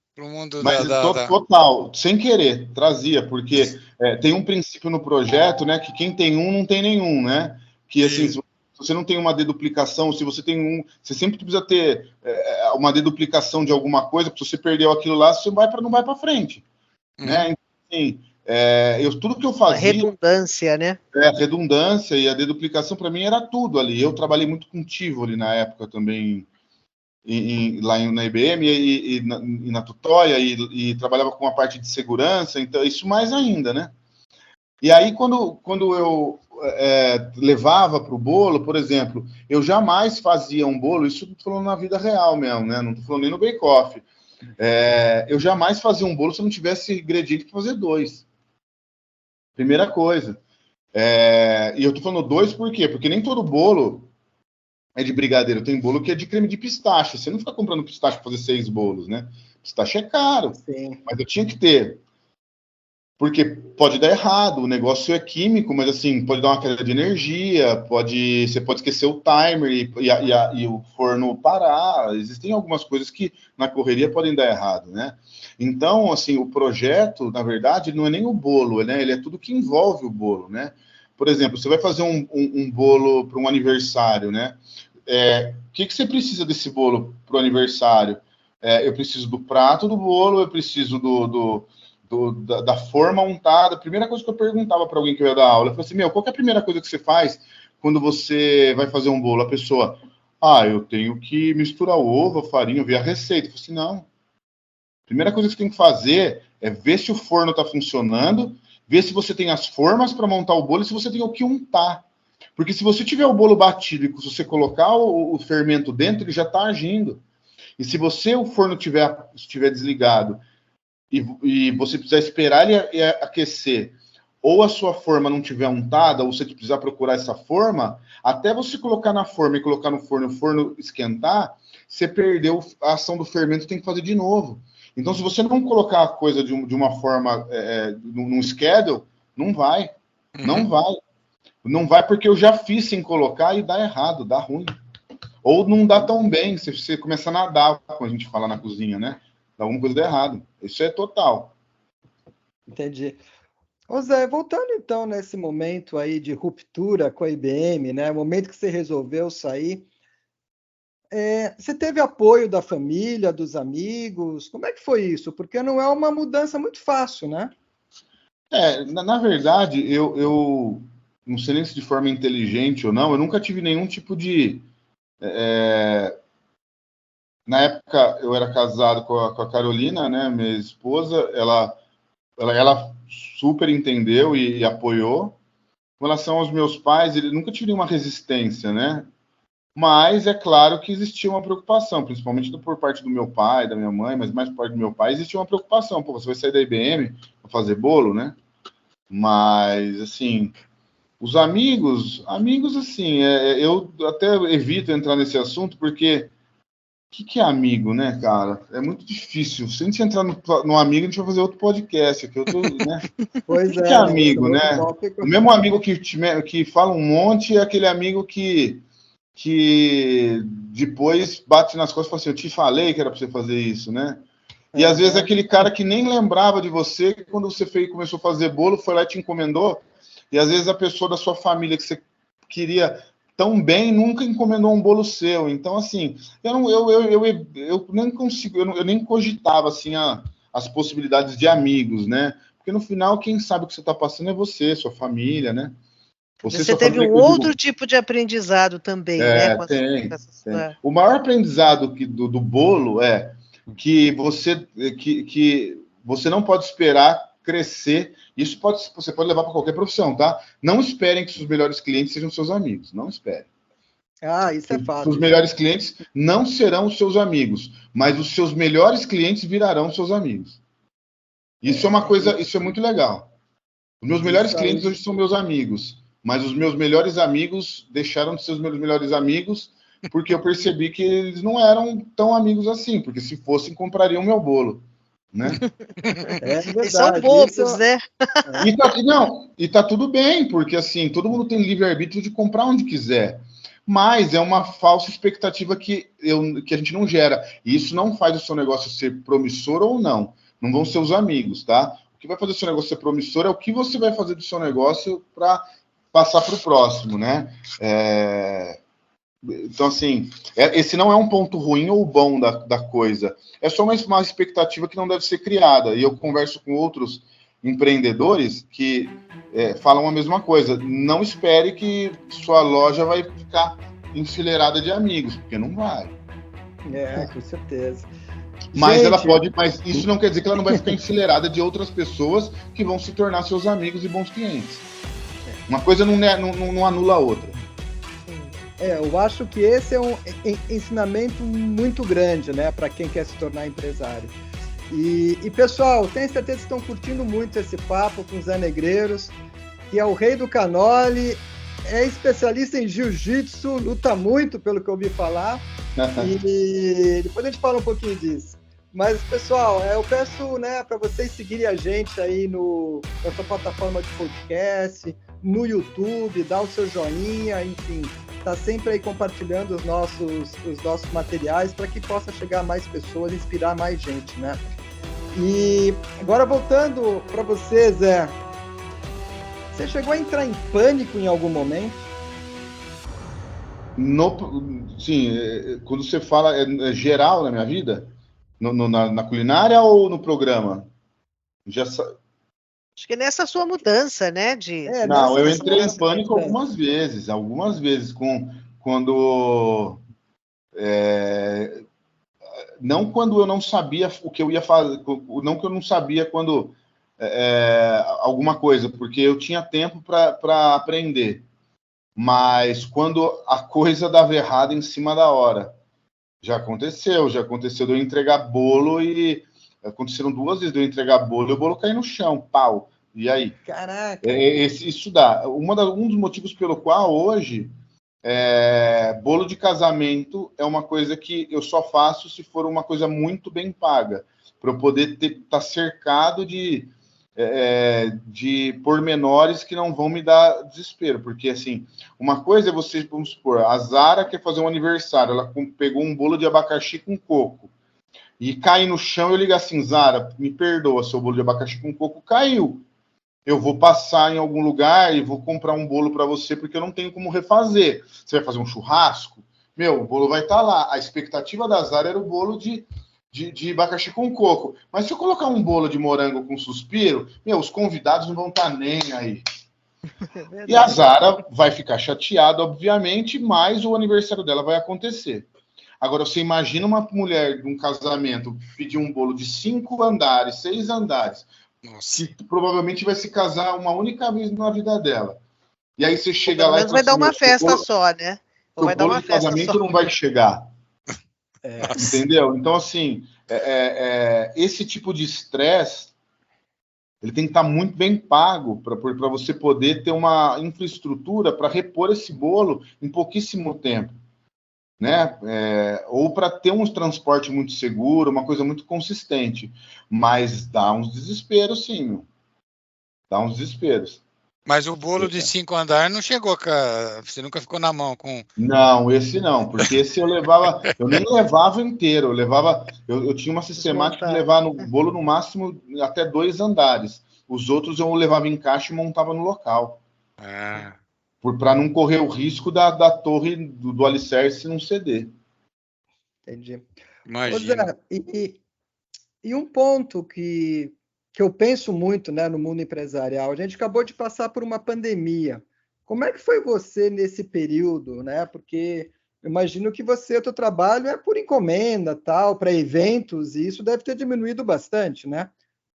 Mas total, sem querer, trazia, porque tem um princípio no projeto, né, que quem tem um não tem nenhum, né? Que assim, se você não tem uma deduplicação, se você tem um, você sempre precisa ter uma deduplicação de alguma coisa, porque se você perdeu aquilo lá, você não vai para frente, né? Então, assim, tudo que eu fazia... A redundância, né? A redundância e a deduplicação, para mim, era tudo ali. Eu trabalhei muito com Tivoli na época também, lá na IBM e na Tutóia, e trabalhava com a parte de segurança, então isso mais ainda, né? E aí, quando eu levava para o bolo, por exemplo, eu jamais fazia um bolo, isso estou falando na vida real mesmo, né? Não estou falando nem no bake-off. Eu jamais fazia um bolo se eu não tivesse ingrediente para fazer 2. Primeira coisa. E eu estou falando 2 por quê? Porque nem todo bolo é de brigadeiro, tem bolo que é de creme de pistache. Você não fica comprando pistache para fazer 6 bolos, né? Pistache é caro. Sim. Mas eu tinha que ter. Porque pode dar errado, o negócio é químico, mas assim, pode dar uma queda de energia, você pode esquecer o timer e o forno parar. Existem algumas coisas que na correria podem dar errado, né? Então, assim, o projeto, na verdade, não é nem o bolo, né? Ele é tudo que envolve o bolo, né? Por exemplo, você vai fazer um bolo para um aniversário, né? O que você precisa desse bolo para o aniversário? Eu preciso do prato do bolo, eu preciso da forma untada. A primeira coisa que eu perguntava para alguém que eu ia dar aula, eu falei assim, qual que é a primeira coisa que você faz quando você vai fazer um bolo? A pessoa, eu tenho que misturar o ovo, a farinha, ver a receita. Eu falei assim, não. A primeira coisa que você tem que fazer é ver se o forno está funcionando, ver se você tem as formas para montar o bolo e se você tem o que untar. Porque se você tiver o bolo batido e se você colocar o fermento dentro, ele já está agindo. E se o forno estiver desligado e você precisar esperar ele aquecer, ou a sua forma não estiver untada, ou você precisar procurar essa forma, até você colocar na forma e colocar no forno, o forno esquentar, você perdeu a ação do fermento, tem que fazer de novo. Então, se você não colocar a coisa de uma forma, num schedule, não vai. Não vai. Não vai porque eu já fiz sem colocar e dá errado, dá ruim. Ou não dá tão bem, você começa a nadar, como a gente fala na cozinha, né? Alguma coisa dá errado. Isso é total. Entendi. Ô Zé, voltando então nesse momento aí de ruptura com a IBM, né? O momento que você resolveu sair, você teve apoio da família, dos amigos? Como é que foi isso? Porque não é uma mudança muito fácil, né? Na verdade, eu não sei nem se de forma inteligente ou não, eu nunca tive nenhum tipo de... Na época, eu era casado com a Carolina, né, minha esposa, ela super entendeu e apoiou. Com relação aos meus pais, ele nunca tive nenhuma resistência, né? Mas é claro que existia uma preocupação, principalmente por parte do meu pai, da minha mãe, mas mais por parte do meu pai, existia uma preocupação. Pô, você vai sair da IBM para fazer bolo, né? Mas, assim, os amigos, assim, eu até evito entrar nesse assunto, porque o que é amigo, né, cara? É muito difícil. Se a gente entrar no amigo, a gente vai fazer outro podcast aqui, né? Pois o que é amigo, né? O mesmo amigo que fala um monte é aquele amigo que depois bate nas costas e fala assim, eu te falei que era para você fazer isso, né? E às vezes aquele cara que nem lembrava de você, quando você começou a fazer bolo, foi lá e te encomendou, e às vezes a pessoa da sua família que você queria tão bem nunca encomendou um bolo seu. Então, assim, eu nem consigo, eu nem cogitava assim as possibilidades de amigos, né? Porque no final, quem sabe o que você está passando é você, sua família, né? Você teve um outro tipo de aprendizado também, né? Tem. O maior aprendizado do bolo é que você não pode esperar crescer. Isso você pode levar para qualquer profissão, tá? Não esperem que seus melhores clientes sejam seus amigos. Não esperem. Isso é fato. Os melhores clientes não serão os seus amigos, mas os seus melhores clientes virarão seus amigos. Isso é uma coisa, isso é muito legal. Os meus melhores clientes hoje são meus amigos, mas os meus melhores amigos deixaram de ser os meus melhores amigos porque eu percebi que eles não eram tão amigos assim, porque se fossem, comprariam meu bolo, né? É verdade. Eles são bobos, né? E tá tudo bem, porque assim, todo mundo tem livre-arbítrio de comprar onde quiser, mas é uma falsa expectativa que a gente não gera, e isso não faz o seu negócio ser promissor ou não vão ser os amigos, tá? O que vai fazer o seu negócio ser promissor é o que você vai fazer do seu negócio para passar para o próximo, né? Então, assim, esse não é um ponto ruim ou bom da coisa. É só uma expectativa que não deve ser criada. E eu converso com outros empreendedores que falam a mesma coisa. Não espere que sua loja vai ficar enfileirada de amigos, porque não vai. Com certeza. Mas ela pode, mas isso não quer dizer que ela não vai ficar enfileirada de outras pessoas que vão se tornar seus amigos e bons clientes. Uma coisa não anula a outra. Eu acho que esse é um ensinamento muito grande, né, para quem quer se tornar empresário. E pessoal, tenho certeza que estão curtindo muito esse papo com o Zé Negreiros, que é o rei do canole, é especialista em jiu-jitsu, luta muito, pelo que eu ouvi falar, e depois a gente fala um pouquinho disso. Mas, pessoal, eu peço, né, para vocês seguirem a gente aí na sua plataforma de podcast, no YouTube, dar o seu joinha, enfim, tá sempre aí compartilhando os nossos materiais para que possa chegar a mais pessoas, inspirar mais gente, né? E agora voltando para você, Zé, você chegou a entrar em pânico em algum momento? Sim, quando você fala é geral na minha vida, na culinária ou no programa? Acho que nessa sua mudança, né? Não, eu entrei em pânico algumas vezes, quando não quando eu não sabia o que eu ia fazer, não que eu não sabia quando alguma coisa, porque eu tinha tempo para aprender, mas quando a coisa dava errado em cima da hora. Já aconteceu de eu entregar bolo e aconteceram 2 vezes de eu entregar bolo e o bolo cair no chão, pau. E aí? Caraca! Isso dá. Um dos motivos pelo qual hoje bolo de casamento é uma coisa que eu só faço se for uma coisa muito bem paga, para eu poder estar cercado de pormenores que não vão me dar desespero, porque assim, uma coisa é você, vamos supor, a Zara quer fazer um aniversário, ela pegou um bolo de abacaxi com coco e cai no chão, eu ligo assim, Zara, me perdoa, seu bolo de abacaxi com coco caiu, eu vou passar em algum lugar e vou comprar um bolo para você, porque eu não tenho como refazer. Você vai fazer um churrasco? O bolo vai estar lá. A expectativa da Zara era o bolo de abacaxi com coco. Mas se eu colocar um bolo de morango com suspiro, os convidados não vão estar nem aí. E a Zara vai ficar chateada, obviamente, mas o aniversário dela vai acontecer. Agora, você imagina uma mulher de um casamento pedir um bolo de 5 andares, 6 andares, nossa, que provavelmente vai se casar uma única vez na vida dela. E aí você chega lá e vai dar uma festa só, né? O bolo de casamento não vai chegar. Entendeu? Então, assim, esse tipo de estresse, ele tem que estar muito bem pago para você poder ter uma infraestrutura para repor esse bolo em pouquíssimo tempo, né? Ou para ter um transporte muito seguro, uma coisa muito consistente. Mas dá uns desesperos, sim, meu. Dá uns desesperos. Mas o bolo de 5 andares não chegou, você nunca ficou na mão com... Não, esse não, porque esse eu nem levava inteiro, eu tinha uma sistemática de levar no bolo no máximo até 2 andares. Os outros eu levava em caixa e montava no local. Para não correr o risco da torre do alicerce não ceder. Entendi. Imagina. E um ponto que eu penso muito, né, no mundo empresarial, a gente acabou de passar por uma pandemia. Como é que foi você nesse período, né? Porque eu imagino que o teu trabalho é por encomenda, tal, para eventos, e isso deve ter diminuído bastante, né?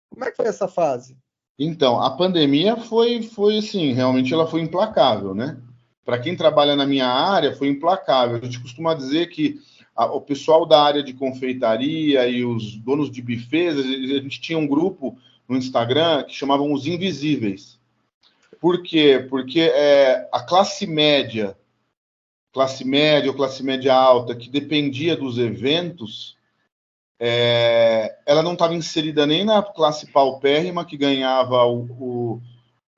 Como é que foi essa fase? Então, a pandemia foi assim, realmente ela foi implacável, né? Para quem trabalha na minha área, foi implacável. A gente costuma dizer que o pessoal da área de confeitaria e os donos de bufês, a gente tinha um grupo no Instagram que chamavam os Invisíveis. Por quê? Porque a classe média ou classe média alta, que dependia dos eventos, ela não estava inserida nem na classe paupérrima, que ganhava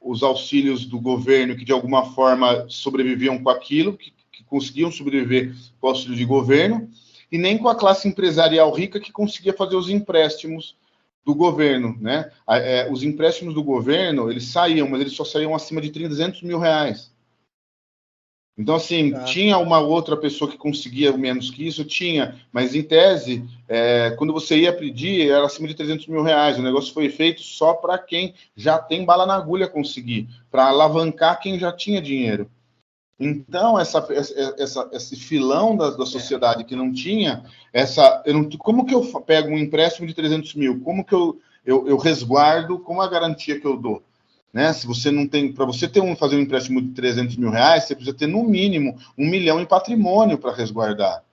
os auxílios do governo, que de alguma forma sobreviviam com aquilo, que conseguiam sobreviver com o auxílio de governo, e nem com a classe empresarial rica, que conseguia fazer os empréstimos do governo, né? Os empréstimos do governo, eles saíam, mas eles só saíam acima de 300 mil reais. Então, assim, tinha uma outra pessoa que conseguia menos que isso, tinha, mas em tese, quando você ia pedir, era acima de 300 mil reais. O negócio foi feito só para quem já tem bala na agulha conseguir, para alavancar quem já tinha dinheiro. Então, esse filão da sociedade que não tinha, como que eu pego um empréstimo de 300 mil? Como que eu resguardo? Como a garantia que eu dou? Né? Se você não tem, para você fazer um empréstimo de 300 mil reais, você precisa ter no mínimo 1 milhão em patrimônio para resguardar,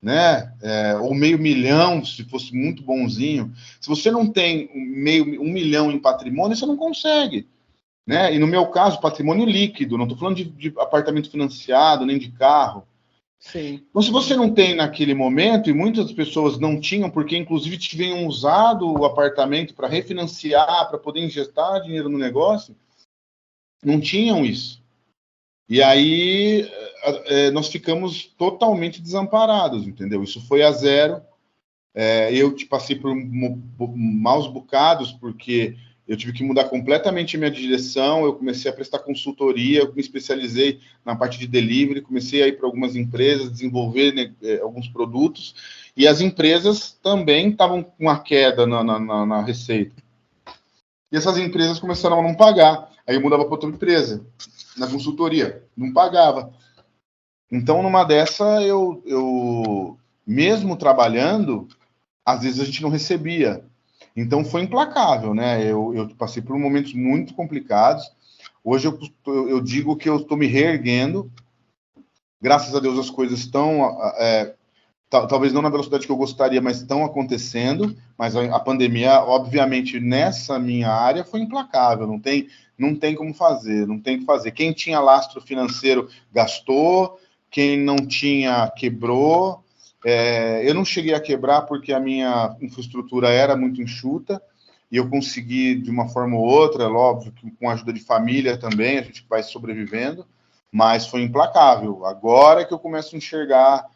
né? Ou meio milhão, se fosse muito bonzinho. Se você não tem 1 milhão em patrimônio, você não consegue, né? E no meu caso, patrimônio líquido, não estou falando de apartamento financiado, nem de carro. Sim. Então, se você não tem naquele momento, e muitas pessoas não tinham, porque inclusive tinham usado o apartamento para refinanciar, para poder injetar dinheiro no negócio, não tinham isso. E aí nós ficamos totalmente desamparados, entendeu? Isso foi a zero. Eu passei por maus bocados, porque eu tive que mudar completamente a minha direção, eu comecei a prestar consultoria, eu me especializei na parte de delivery, comecei a ir para algumas empresas, desenvolver alguns produtos, e as empresas também estavam com uma queda na receita. E essas empresas começaram a não pagar, aí eu mudava para outra empresa, na consultoria, não pagava. Então, numa dessa, eu mesmo trabalhando, às vezes a gente não recebia. Então foi implacável, né? Eu passei por momentos muito complicados. Hoje eu digo que eu estou me reerguendo. Graças a Deus as coisas estão, talvez não na velocidade que eu gostaria, mas estão acontecendo. Mas a pandemia, obviamente, nessa minha área foi implacável. Não tem como fazer, não tem o que fazer. Quem tinha lastro financeiro gastou, quem não tinha quebrou. Eu não cheguei a quebrar porque a minha infraestrutura era muito enxuta e eu consegui, de uma forma ou outra, óbvio, com a ajuda de família também, a gente vai sobrevivendo, mas foi implacável. Agora é que eu começo a enxergar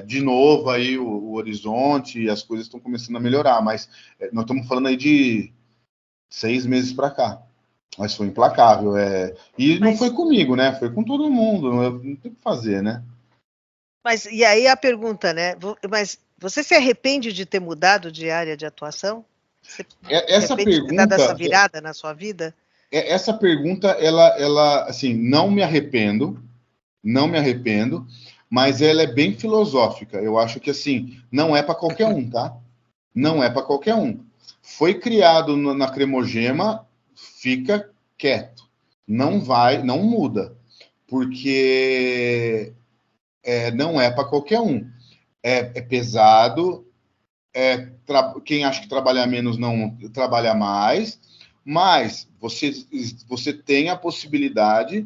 de novo aí o horizonte e as coisas estão começando a melhorar, mas nós estamos falando aí de 6 meses para cá. Mas foi implacável. Não foi comigo, né? Foi com todo mundo. Não tem o que fazer, né? Mas, e aí a pergunta, né? Mas você se arrepende de ter mudado de área de atuação? Você essa pergunta, ter dado essa virada na sua vida? Essa pergunta, ela, assim, não me arrependo, mas ela é bem filosófica. Eu acho que, assim, não é para qualquer um, tá? Não é para qualquer um. Foi criado na Cremogema, fica quieto. Não muda. Porque não é para qualquer um. É pesado. Quem acha que trabalha menos não trabalha mais. Mas você tem a possibilidade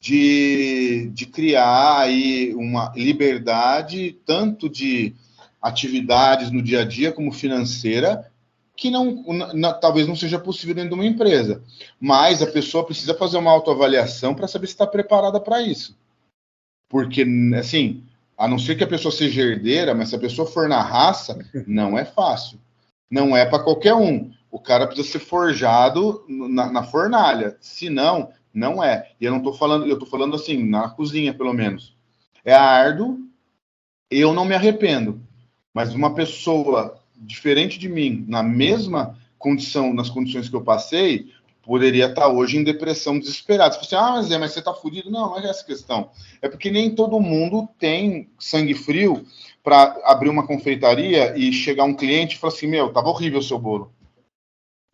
de criar aí uma liberdade, tanto de atividades no dia a dia como financeira, que talvez não seja possível dentro de uma empresa. Mas a pessoa precisa fazer uma autoavaliação para saber se está preparada para isso. Porque, assim, a não ser que a pessoa seja herdeira, mas se a pessoa for na raça, não é fácil. Não é para qualquer um. O cara precisa ser forjado na fornalha. Se não, não é. E eu estou falando assim, na cozinha, pelo menos. É árduo, eu não me arrependo. Mas uma pessoa diferente de mim, na mesma condição, nas condições que eu passei, poderia estar hoje em depressão, desesperado. Você fala assim, mas você está fudido. Não é essa questão. É porque nem todo mundo tem sangue frio para abrir uma confeitaria e chegar um cliente e falar assim, tava horrível o seu bolo.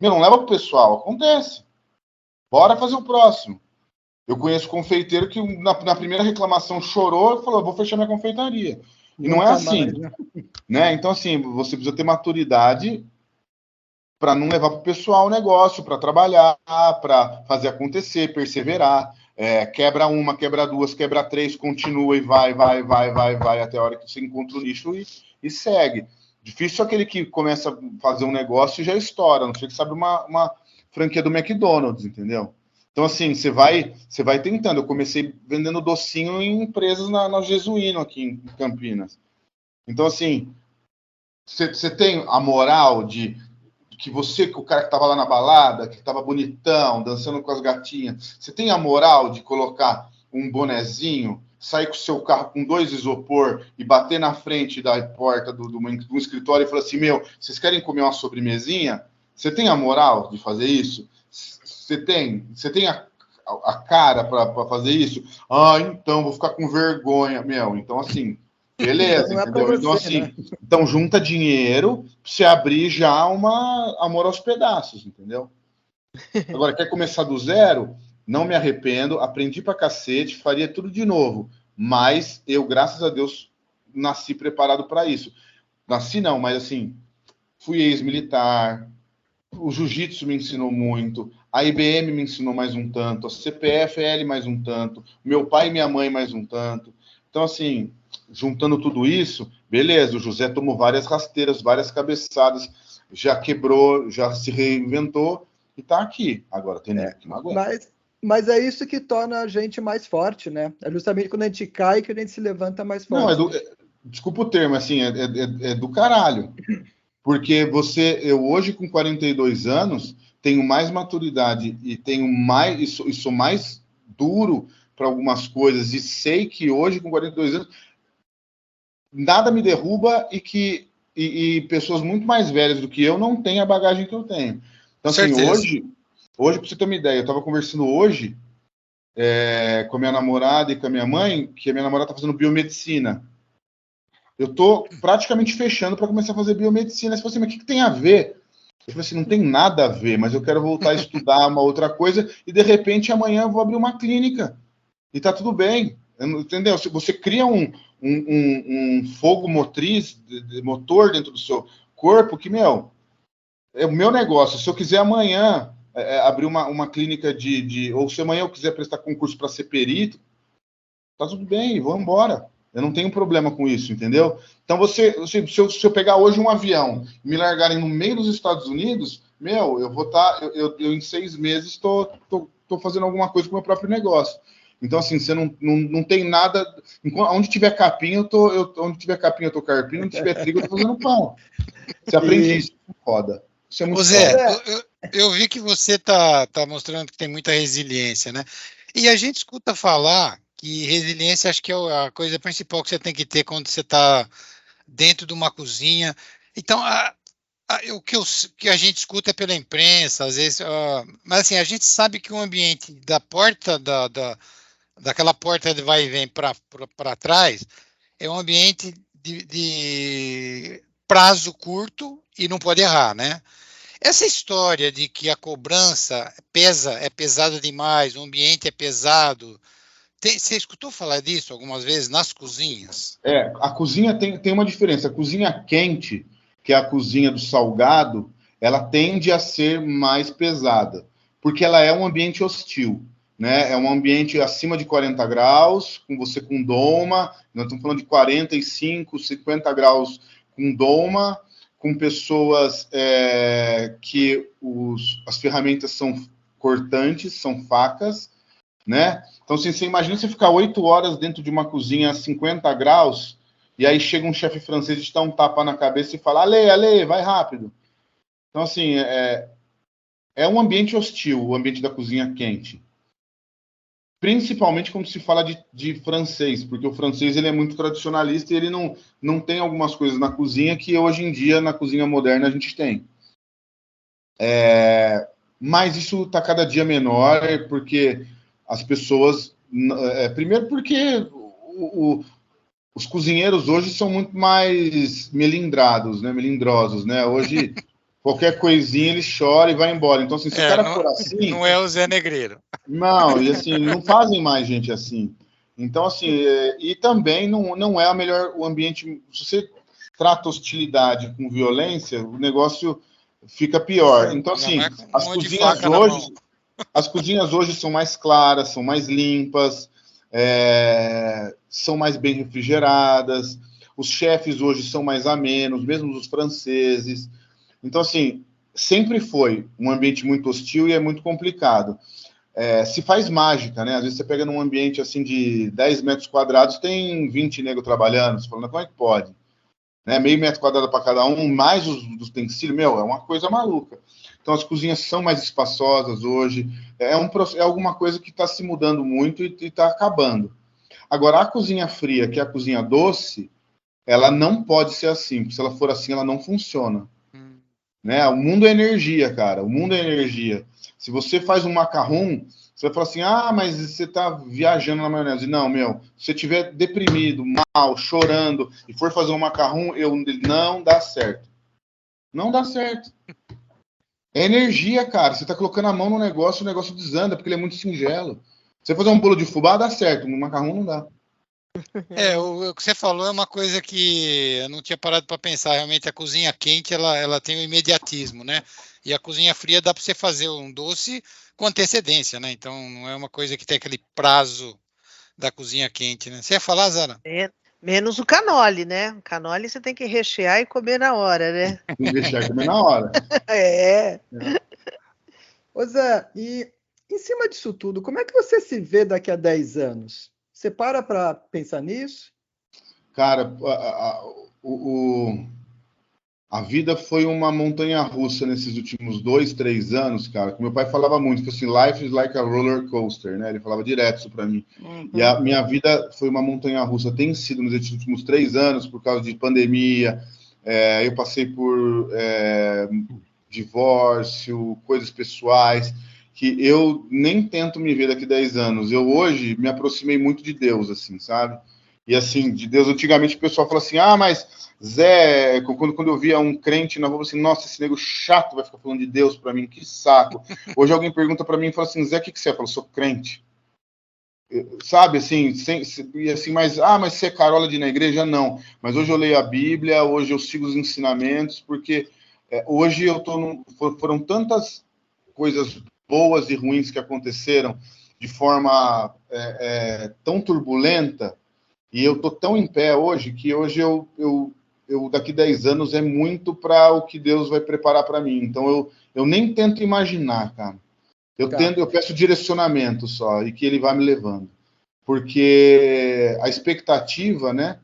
Não leva pro pessoal, acontece. Bora fazer o próximo. Eu conheço confeiteiro que na primeira reclamação chorou e falou, vou fechar minha confeitaria. E não é assim. Né? Então, assim, você precisa ter maturidade para não levar para o pessoal o negócio, para trabalhar, para fazer acontecer, perseverar. Quebra uma, quebra duas, quebra três, continua e vai até a hora que você encontra o nicho e segue. Difícil aquele que começa a fazer um negócio e já estoura, não sei que sabe uma franquia do McDonald's, entendeu? Então, assim, você vai tentando. Eu comecei vendendo docinho em empresas na Jesuíno, aqui em Campinas. Então, assim, você tem a moral de que o cara que estava lá na balada, que estava bonitão, dançando com as gatinhas, você tem a moral de colocar um bonezinho, sair com o seu carro com 2 isopor e bater na frente da porta do escritório e falar assim, vocês querem comer uma sobremesinha? Você tem a moral de fazer isso? Você tem a cara para fazer isso? Então, vou ficar com vergonha. Então, assim, beleza, entendeu? Então, assim, né? Então junta dinheiro para você abrir já uma Amor aos Pedaços, entendeu? Agora, quer começar do zero? Não me arrependo, aprendi pra cacete, faria tudo de novo. Mas eu, graças a Deus, nasci preparado para isso. Nasci não, mas assim, fui ex-militar, o jiu-jitsu me ensinou muito, a IBM me ensinou mais um tanto, a CPFL mais um tanto, meu pai e minha mãe mais um tanto. Então, assim, juntando tudo isso, beleza, o José tomou várias rasteiras, várias cabeçadas, já quebrou, já se reinventou e tá aqui. Agora tem que não aguenta. Mas é isso que torna a gente mais forte, né? É justamente quando a gente cai que a gente se levanta mais forte. Não, desculpa o termo, assim, é do caralho. Porque eu hoje com 42 anos tenho mais maturidade e tenho mais e sou mais duro para algumas coisas e sei que hoje com 42 anos nada me derruba e pessoas muito mais velhas do que eu não têm a bagagem que eu tenho. Então, assim, hoje para você ter uma ideia, eu estava conversando hoje com a minha namorada e com a minha mãe, que a minha namorada está fazendo biomedicina. Eu estou praticamente fechando para começar a fazer biomedicina. Você falou assim, mas o que tem a ver? Eu falei assim, não tem nada a ver, mas eu quero voltar a estudar uma outra coisa e, de repente, amanhã eu vou abrir uma clínica. E tá tudo bem, entendeu? Se você cria um fogo motriz, motor dentro do seu corpo, que, é o meu negócio. Se eu quiser amanhã abrir uma clínica ou se amanhã eu quiser prestar concurso para ser perito, tá tudo bem, vou embora. Eu não tenho problema com isso, entendeu? Então, se eu pegar hoje um avião e me largarem no meio dos Estados Unidos, eu vou estar... Eu em 6 meses estou fazendo alguma coisa com o meu próprio negócio. Então, assim, você não tem nada... Onde tiver capim, eu tô carpino. Onde tiver trigo, eu tô fazendo pão. Você aprende isso, foda. Isso é muito Zé, eu vi que você tá mostrando que tem muita resiliência, né? E a gente escuta falar que resiliência acho que é a coisa principal que você tem que ter quando você está dentro de uma cozinha. Então, o que a gente escuta é pela imprensa, às vezes, mas assim, a gente sabe que o ambiente da porta, daquela porta de vai e vem para trás, é um ambiente de prazo curto e não pode errar, né? Essa história de que a cobrança é pesada demais, o ambiente é pesado, você escutou falar disso algumas vezes nas cozinhas? A cozinha tem uma diferença. A cozinha quente, que é a cozinha do salgado, ela tende a ser mais pesada, porque ela é um ambiente hostil, né? É um ambiente acima de 40 graus, com você com doma, nós estamos falando de 45, 50 graus com doma, com pessoas que as ferramentas são cortantes, são facas, né? Então, assim, você imagina você ficar 8 horas dentro de uma cozinha a 50 graus, e aí chega um chefe francês e te dá um tapa na cabeça e fala, Ale, vai rápido. Então, assim, é um ambiente hostil, o ambiente da cozinha quente. Principalmente quando se fala de francês, porque o francês ele é muito tradicionalista e ele não tem algumas coisas na cozinha que hoje em dia, na cozinha moderna, a gente tem. Mas isso está cada dia menor, porque as pessoas... primeiro porque os cozinheiros hoje são muito mais melindrosos, né? Hoje, qualquer coisinha ele chora e vai embora. Então, assim, se o cara for assim... Não é o Zé Negreiro. Não, e assim, não fazem mais gente assim. Então, assim, e também não é o ambiente... Se você trata hostilidade com violência, o negócio fica pior. Então, assim, as cozinhas hoje são mais claras, são mais limpas, são mais bem refrigeradas, os chefes hoje são mais amenos, mesmo os franceses. Então, assim, sempre foi um ambiente muito hostil e é muito complicado. Se faz mágica, né? Às vezes você pega num ambiente assim de 10 metros quadrados, tem 20 negros trabalhando, você fala, como é que pode? Né? Meio metro quadrado para cada um, mais os utensílios, é uma coisa maluca. Então as cozinhas são mais espaçosas hoje, é alguma coisa que está se mudando muito e está acabando. Agora, a cozinha fria, que é a cozinha doce, ela não pode ser assim, porque se ela for assim, ela não funciona. Né? O mundo é energia, cara, o mundo é energia. Se você faz um macarrão, você vai falar assim, mas você está viajando na maionese. Não, se você estiver deprimido, mal, chorando, e for fazer um macarrão, não dá certo. Não dá certo. É energia, cara. Você está colocando a mão no negócio, o negócio desanda, porque ele é muito singelo. Você fazer um bolo de fubá, dá certo. Um macarrão não dá. O que você falou é uma coisa que eu não tinha parado para pensar. Realmente, a cozinha quente, ela tem o imediatismo, né? E a cozinha fria dá para você fazer um doce com antecedência, né? Então, não é uma coisa que tem aquele prazo da cozinha quente, né? Você ia falar, Zara? Menos o canole, né? O canole você tem que rechear e comer na hora, né? Tem que rechear e comer na hora. Ô Zé, e em cima disso tudo, como é que você se vê daqui a 10 anos? Você para pensar nisso? Cara, a vida foi uma montanha-russa nesses últimos 2, 3 anos, cara. Como meu pai falava muito, que assim, life is like a roller coaster, né? Ele falava direto isso para mim. E a minha vida foi uma montanha-russa, tem sido nos últimos 3 anos, por causa de pandemia. Eu passei por divórcio, coisas pessoais, que eu nem tento me ver daqui a 10 anos. Eu hoje me aproximei muito de Deus, assim, sabe? E assim, de Deus, antigamente o pessoal fala assim, mas Zé, quando eu via um crente na rua, assim, nossa, esse nego chato vai ficar falando de Deus para mim, que saco. Hoje alguém pergunta para mim e fala assim, Zé, o que você é? Eu falo, sou crente. Sabe, assim, mas você é carola de ir na igreja? Não. Mas hoje eu leio a Bíblia, hoje eu sigo os ensinamentos, porque hoje eu foram tantas coisas boas e ruins que aconteceram de forma tão turbulenta, e eu tô tão em pé hoje, que hoje eu daqui 10 anos é muito para o que Deus vai preparar para mim. Então eu nem tento imaginar, cara. Eu peço direcionamento só, e que ele vai me levando. Porque a expectativa, né?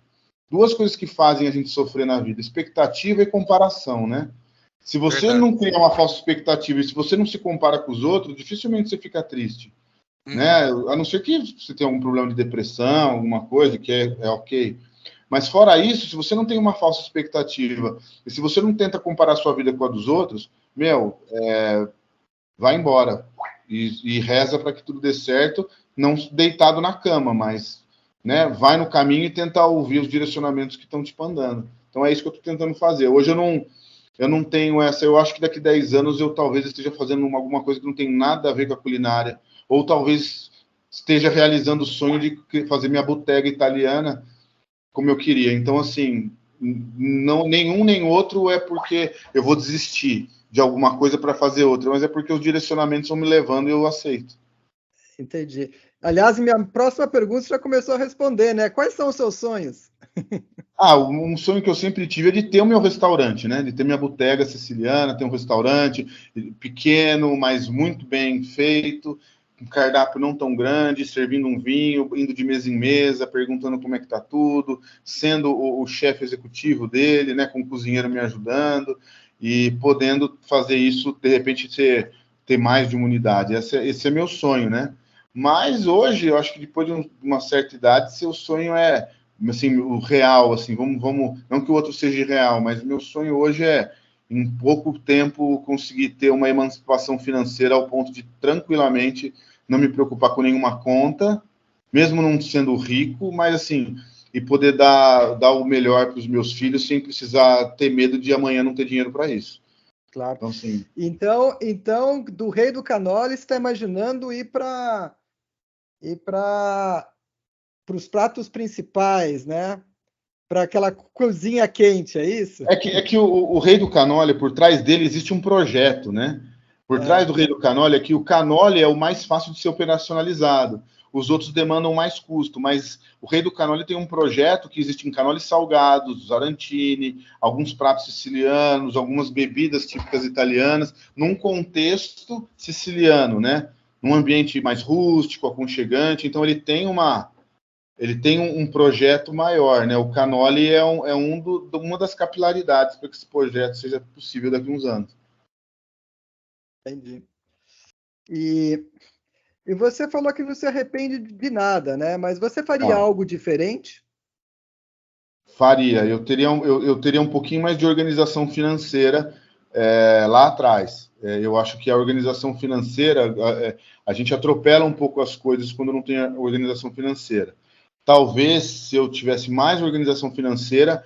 2 coisas que fazem a gente sofrer na vida: expectativa e comparação, né? Se você não tem uma falsa expectativa e se você não se compara com os outros, dificilmente você fica triste. Né? A não ser que você tenha algum problema de depressão, alguma coisa, que é ok. Mas fora isso, se você não tem uma falsa expectativa e se você não tenta comparar sua vida com a dos outros, vai embora e reza para que tudo dê certo, não deitado na cama, mas vai no caminho e tenta ouvir os direcionamentos que estão te mandando. Então é isso que eu estou tentando fazer. Hoje eu não tenho essa. Eu acho que daqui a 10 anos eu talvez esteja fazendo alguma coisa que não tem nada a ver com a culinária, ou talvez esteja realizando o sonho de fazer minha bodega italiana como eu queria. Então, assim, não, nenhum nem outro é porque eu vou desistir de alguma coisa para fazer outra, mas é porque os direcionamentos vão me levando e eu aceito. Entendi. Aliás, minha próxima pergunta você já começou a responder, né? Quais são os seus sonhos? Um sonho que eu sempre tive é de ter o meu restaurante, né? De ter minha bodega siciliana, ter um restaurante pequeno, mas muito bem feito, um cardápio não tão grande, servindo um vinho, indo de mesa em mesa, perguntando como é que tá tudo, sendo o chefe executivo dele, né? Com o cozinheiro me ajudando e podendo fazer isso, de repente, ter mais de uma unidade. Esse é meu sonho, né? Mas hoje, eu acho que depois de uma certa idade, seu sonho é assim, o real, assim, vamos, não que o outro seja real, mas meu sonho hoje é, em pouco tempo, conseguir ter uma emancipação financeira ao ponto de tranquilamente não me preocupar com nenhuma conta, mesmo não sendo rico, mas assim, e poder dar o melhor para os meus filhos sem precisar ter medo de amanhã não ter dinheiro para isso. Claro. Então, do Rei do Canole, você está imaginando ir para os pratos principais, né? para aquela cozinha quente, é isso? É que o Rei do Canole, por trás dele existe um projeto, né? Por trás do Rei do Canole é que o canole é o mais fácil de ser operacionalizado. Os outros demandam mais custo, mas o Rei do Canole tem um projeto que existe em canoles salgados, zarantini, alguns pratos sicilianos, algumas bebidas típicas italianas, num contexto siciliano, né? Num ambiente mais rústico, aconchegante. Então ele tem um projeto maior, né? O canole é uma das capilaridades para que esse projeto seja possível daqui a uns anos. Entendi. E você falou que você arrepende de nada, né? Mas você faria algo diferente? Faria. Eu teria um pouquinho mais de organização financeira lá atrás. Eu acho que a organização financeira, a gente atropela um pouco as coisas quando não tem a organização financeira. Talvez, se eu tivesse mais organização financeira,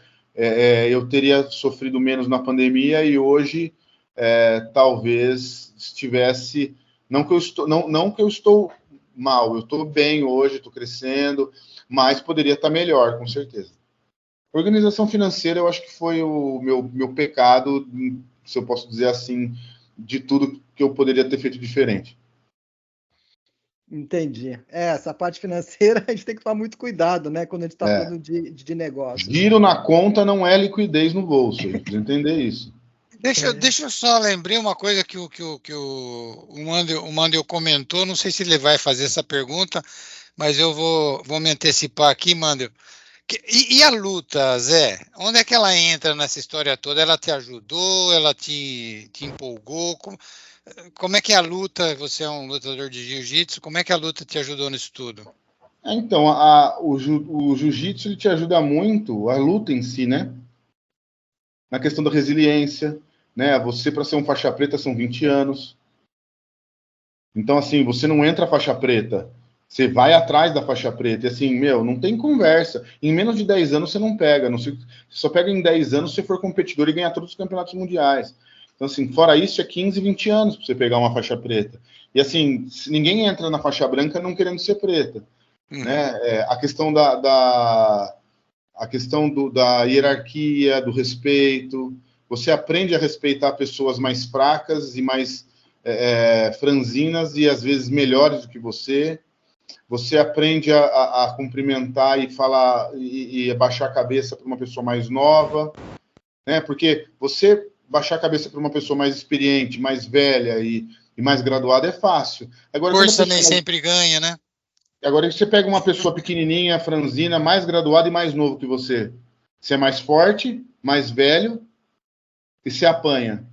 eu teria sofrido menos na pandemia e hoje talvez estivesse... Não que eu estou mal, eu estou bem hoje, estou crescendo, mas poderia estar melhor, com certeza. Organização financeira, eu acho que foi o meu pecado, se eu posso dizer assim, de tudo que eu poderia ter feito diferente. Entendi. Essa parte financeira a gente tem que tomar muito cuidado, né? Quando a gente está falando de negócio. Giro na conta não é liquidez no bolso, a gente precisa entender isso. Deixa eu só lembrar uma coisa que o Mandel comentou, não sei se ele vai fazer essa pergunta, mas eu vou me antecipar aqui, Mandel. E a luta, Zé? Onde é que ela entra nessa história toda? Ela te ajudou? Ela te empolgou? Como é que é a luta? Você é um lutador de jiu-jitsu, como é que a luta te ajudou nisso tudo? Então, o jiu-jitsu ele te ajuda muito, a luta em si, né? Na questão da resiliência, né? Você, para ser um faixa preta, são 20 anos. Então, assim, você não entra faixa preta, você vai atrás da faixa preta. E assim, não tem conversa. Em menos de 10 anos você não pega. Você só pega em 10 anos se você for competidor e ganhar todos os campeonatos mundiais. Então, assim, fora isso, é 15, 20 anos para você pegar uma faixa preta. E assim, ninguém entra na faixa branca não querendo ser preta. Né? A questão da hierarquia, do respeito. Você aprende a respeitar pessoas mais fracas e mais franzinas e às vezes melhores do que você. Você aprende a cumprimentar e falar e abaixar a cabeça para uma pessoa mais nova, né? Porque você baixar a cabeça para uma pessoa mais experiente, mais velha e mais graduada é fácil. Agora, força nem sempre ganha, né? Agora, você pega uma pessoa pequenininha, franzina, mais graduada e mais novo que você. Você é mais forte, mais velho e se apanha.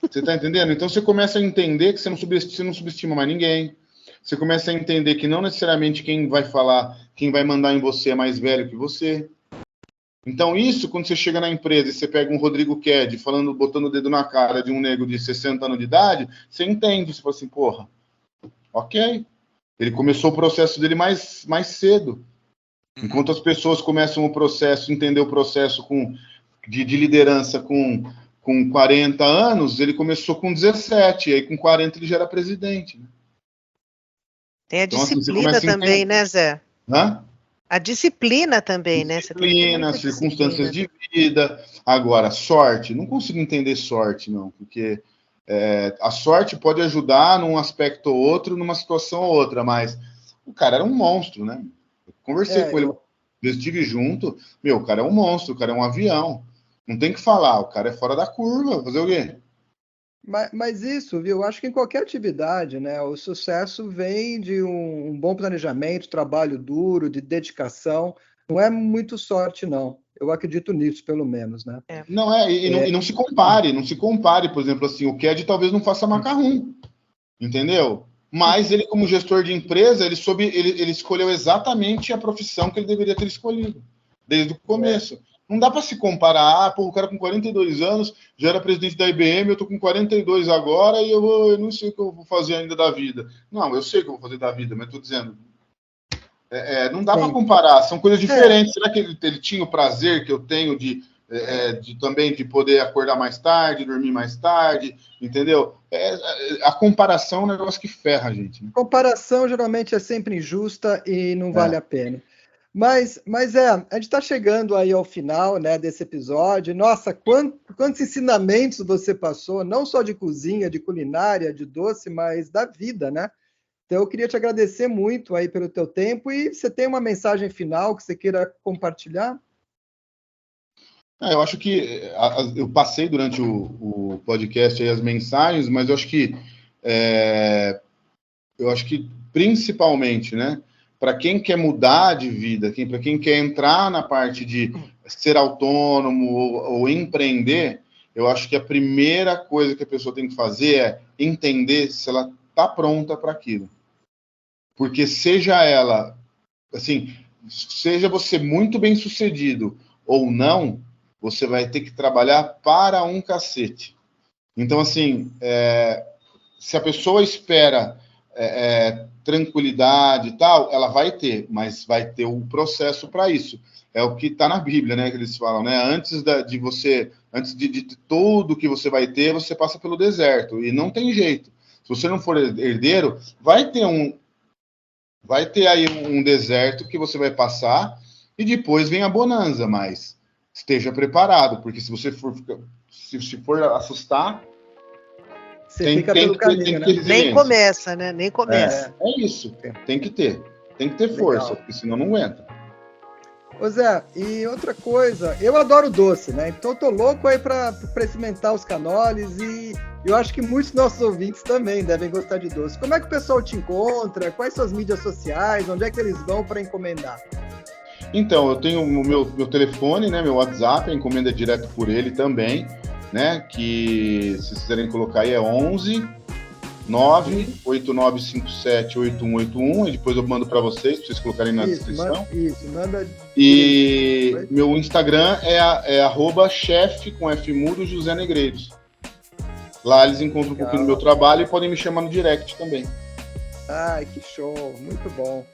Você tá entendendo? Então, você começa a entender que você não subestima mais ninguém. Você começa a entender que não necessariamente quem vai falar, quem vai mandar em você é mais velho que você. Então, isso, quando você chega na empresa e você pega um Rodrigo Ked botando o dedo na cara de um negro de 60 anos de idade, você entende. Você fala assim, porra, ok. Ele começou o processo dele mais cedo. Enquanto as pessoas começam o processo, entender o processo de liderança com 40 anos, ele começou com 17, e aí com 40 ele já era presidente. Né? Tem a disciplina também, né, Zé? Hã? A disciplina também, né? Disciplina, circunstâncias de vida. Agora, sorte. Não consigo entender sorte, não, porque a sorte pode ajudar num aspecto ou outro, numa situação ou outra, mas o cara era um monstro, né? Eu conversei com ele, eu estive junto, o cara é um monstro, o cara é um avião. Não tem que falar, o cara é fora da curva, fazer o quê? Mas isso, viu? Eu acho que em qualquer atividade, né? O sucesso vem de um bom planejamento, trabalho duro, de dedicação. Não é muito sorte, não. Eu acredito nisso, pelo menos, né? Não e não se compare, por exemplo, assim, o Ked talvez não faça macarrão, entendeu? Mas ele, como gestor de empresa, ele escolheu exatamente a profissão que ele deveria ter escolhido, desde o começo. Não dá para se comparar, o cara com 42 anos já era presidente da IBM, eu tô com 42 agora e eu não sei o que eu vou fazer ainda da vida. Não, eu sei o que eu vou fazer da vida, mas tô dizendo... não dá para comparar, são coisas diferentes. Será que ele tinha o prazer que eu tenho também de poder acordar mais tarde, dormir mais tarde, entendeu? A comparação é um negócio que ferra a gente. Né? Comparação geralmente é sempre injusta e não vale a pena. Mas a gente está chegando aí ao final, né, desse episódio. Nossa, quantos ensinamentos você passou, não só de cozinha, de culinária, de doce, mas da vida, né? Então, eu queria te agradecer muito aí pelo teu tempo. E você tem uma mensagem final que você queira compartilhar? Eu acho que eu passei durante o podcast aí as mensagens, mas eu acho que principalmente, né, para quem quer mudar de vida, para quem quer entrar na parte de ser autônomo ou empreender, eu acho que a primeira coisa que a pessoa tem que fazer é entender se ela está pronta para aquilo. Porque seja você muito bem sucedido ou não, você vai ter que trabalhar para um cacete. Então, assim, se a pessoa espera tranquilidade e tal, ela vai ter, mas vai ter um processo para isso. É o que está na Bíblia, né, que eles falam, né? Antes de tudo que você vai ter, você passa pelo deserto, e não tem jeito. Se você não for herdeiro, vai ter aí um deserto que você vai passar, e depois vem a bonança, mas esteja preparado, porque se você for assustar, você fica pelo caminho, né? Nem começa, né? Nem começa. É isso. Tem que ter força, porque senão não aguenta. Ô Zé, e outra coisa, eu adoro doce, né? Então eu tô louco aí para experimentar os canoles e eu acho que muitos nossos ouvintes também devem gostar de doce. Como é que o pessoal te encontra? Quais são as mídias sociais? Onde é que eles vão para encomendar? Então, eu tenho o meu telefone, né? Meu WhatsApp, a encomenda é direto por ele também, né? Que, se vocês quiserem colocar aí, é 11 989578181, e depois eu mando para vocês colocarem na descrição. Manda. E meu Instagram é @chef com F mudo José Negreiros. Lá eles encontram um pouquinho do meu trabalho e podem me chamar no direct também. Ai, que show, muito bom.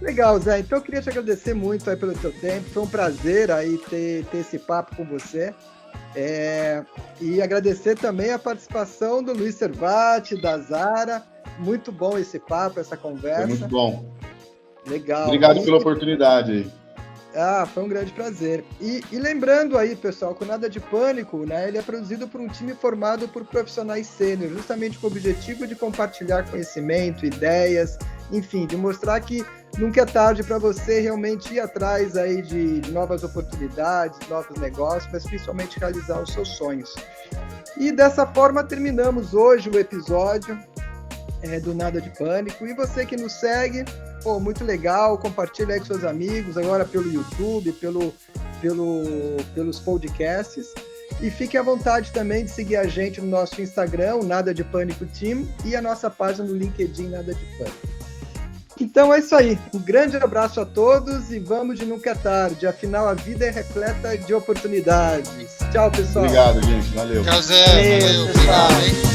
Legal, Zé. Então eu queria te agradecer muito aí pelo teu tempo. Foi um prazer aí ter esse papo com você. E agradecer também a participação do Luiz Servati, da Zara. Muito bom esse papo, essa conversa. Foi muito bom. Legal. Obrigado pela oportunidade aí. Foi um grande prazer. E lembrando aí, pessoal, que o Nada de Pânico, né, ele é produzido por um time formado por profissionais sênior, justamente com o objetivo de compartilhar conhecimento, ideias, enfim, de mostrar que nunca é tarde para você realmente ir atrás aí de novas oportunidades, novos negócios, mas principalmente realizar os seus sonhos. E dessa forma terminamos hoje o episódio do Nada de Pânico. E você que nos segue, muito legal, compartilha aí com seus amigos, agora pelo YouTube, pelos podcasts. E fique à vontade também de seguir a gente no nosso Instagram, o Nada de Pânico Team, e a nossa página no LinkedIn, Nada de Pânico. Então é isso aí. Um grande abraço a todos e vamos de nunca é tarde. Afinal, a vida é repleta de oportunidades. Tchau, pessoal. Obrigado, gente. Valeu. Tchau, Zé. Valeu. Obrigado, hein?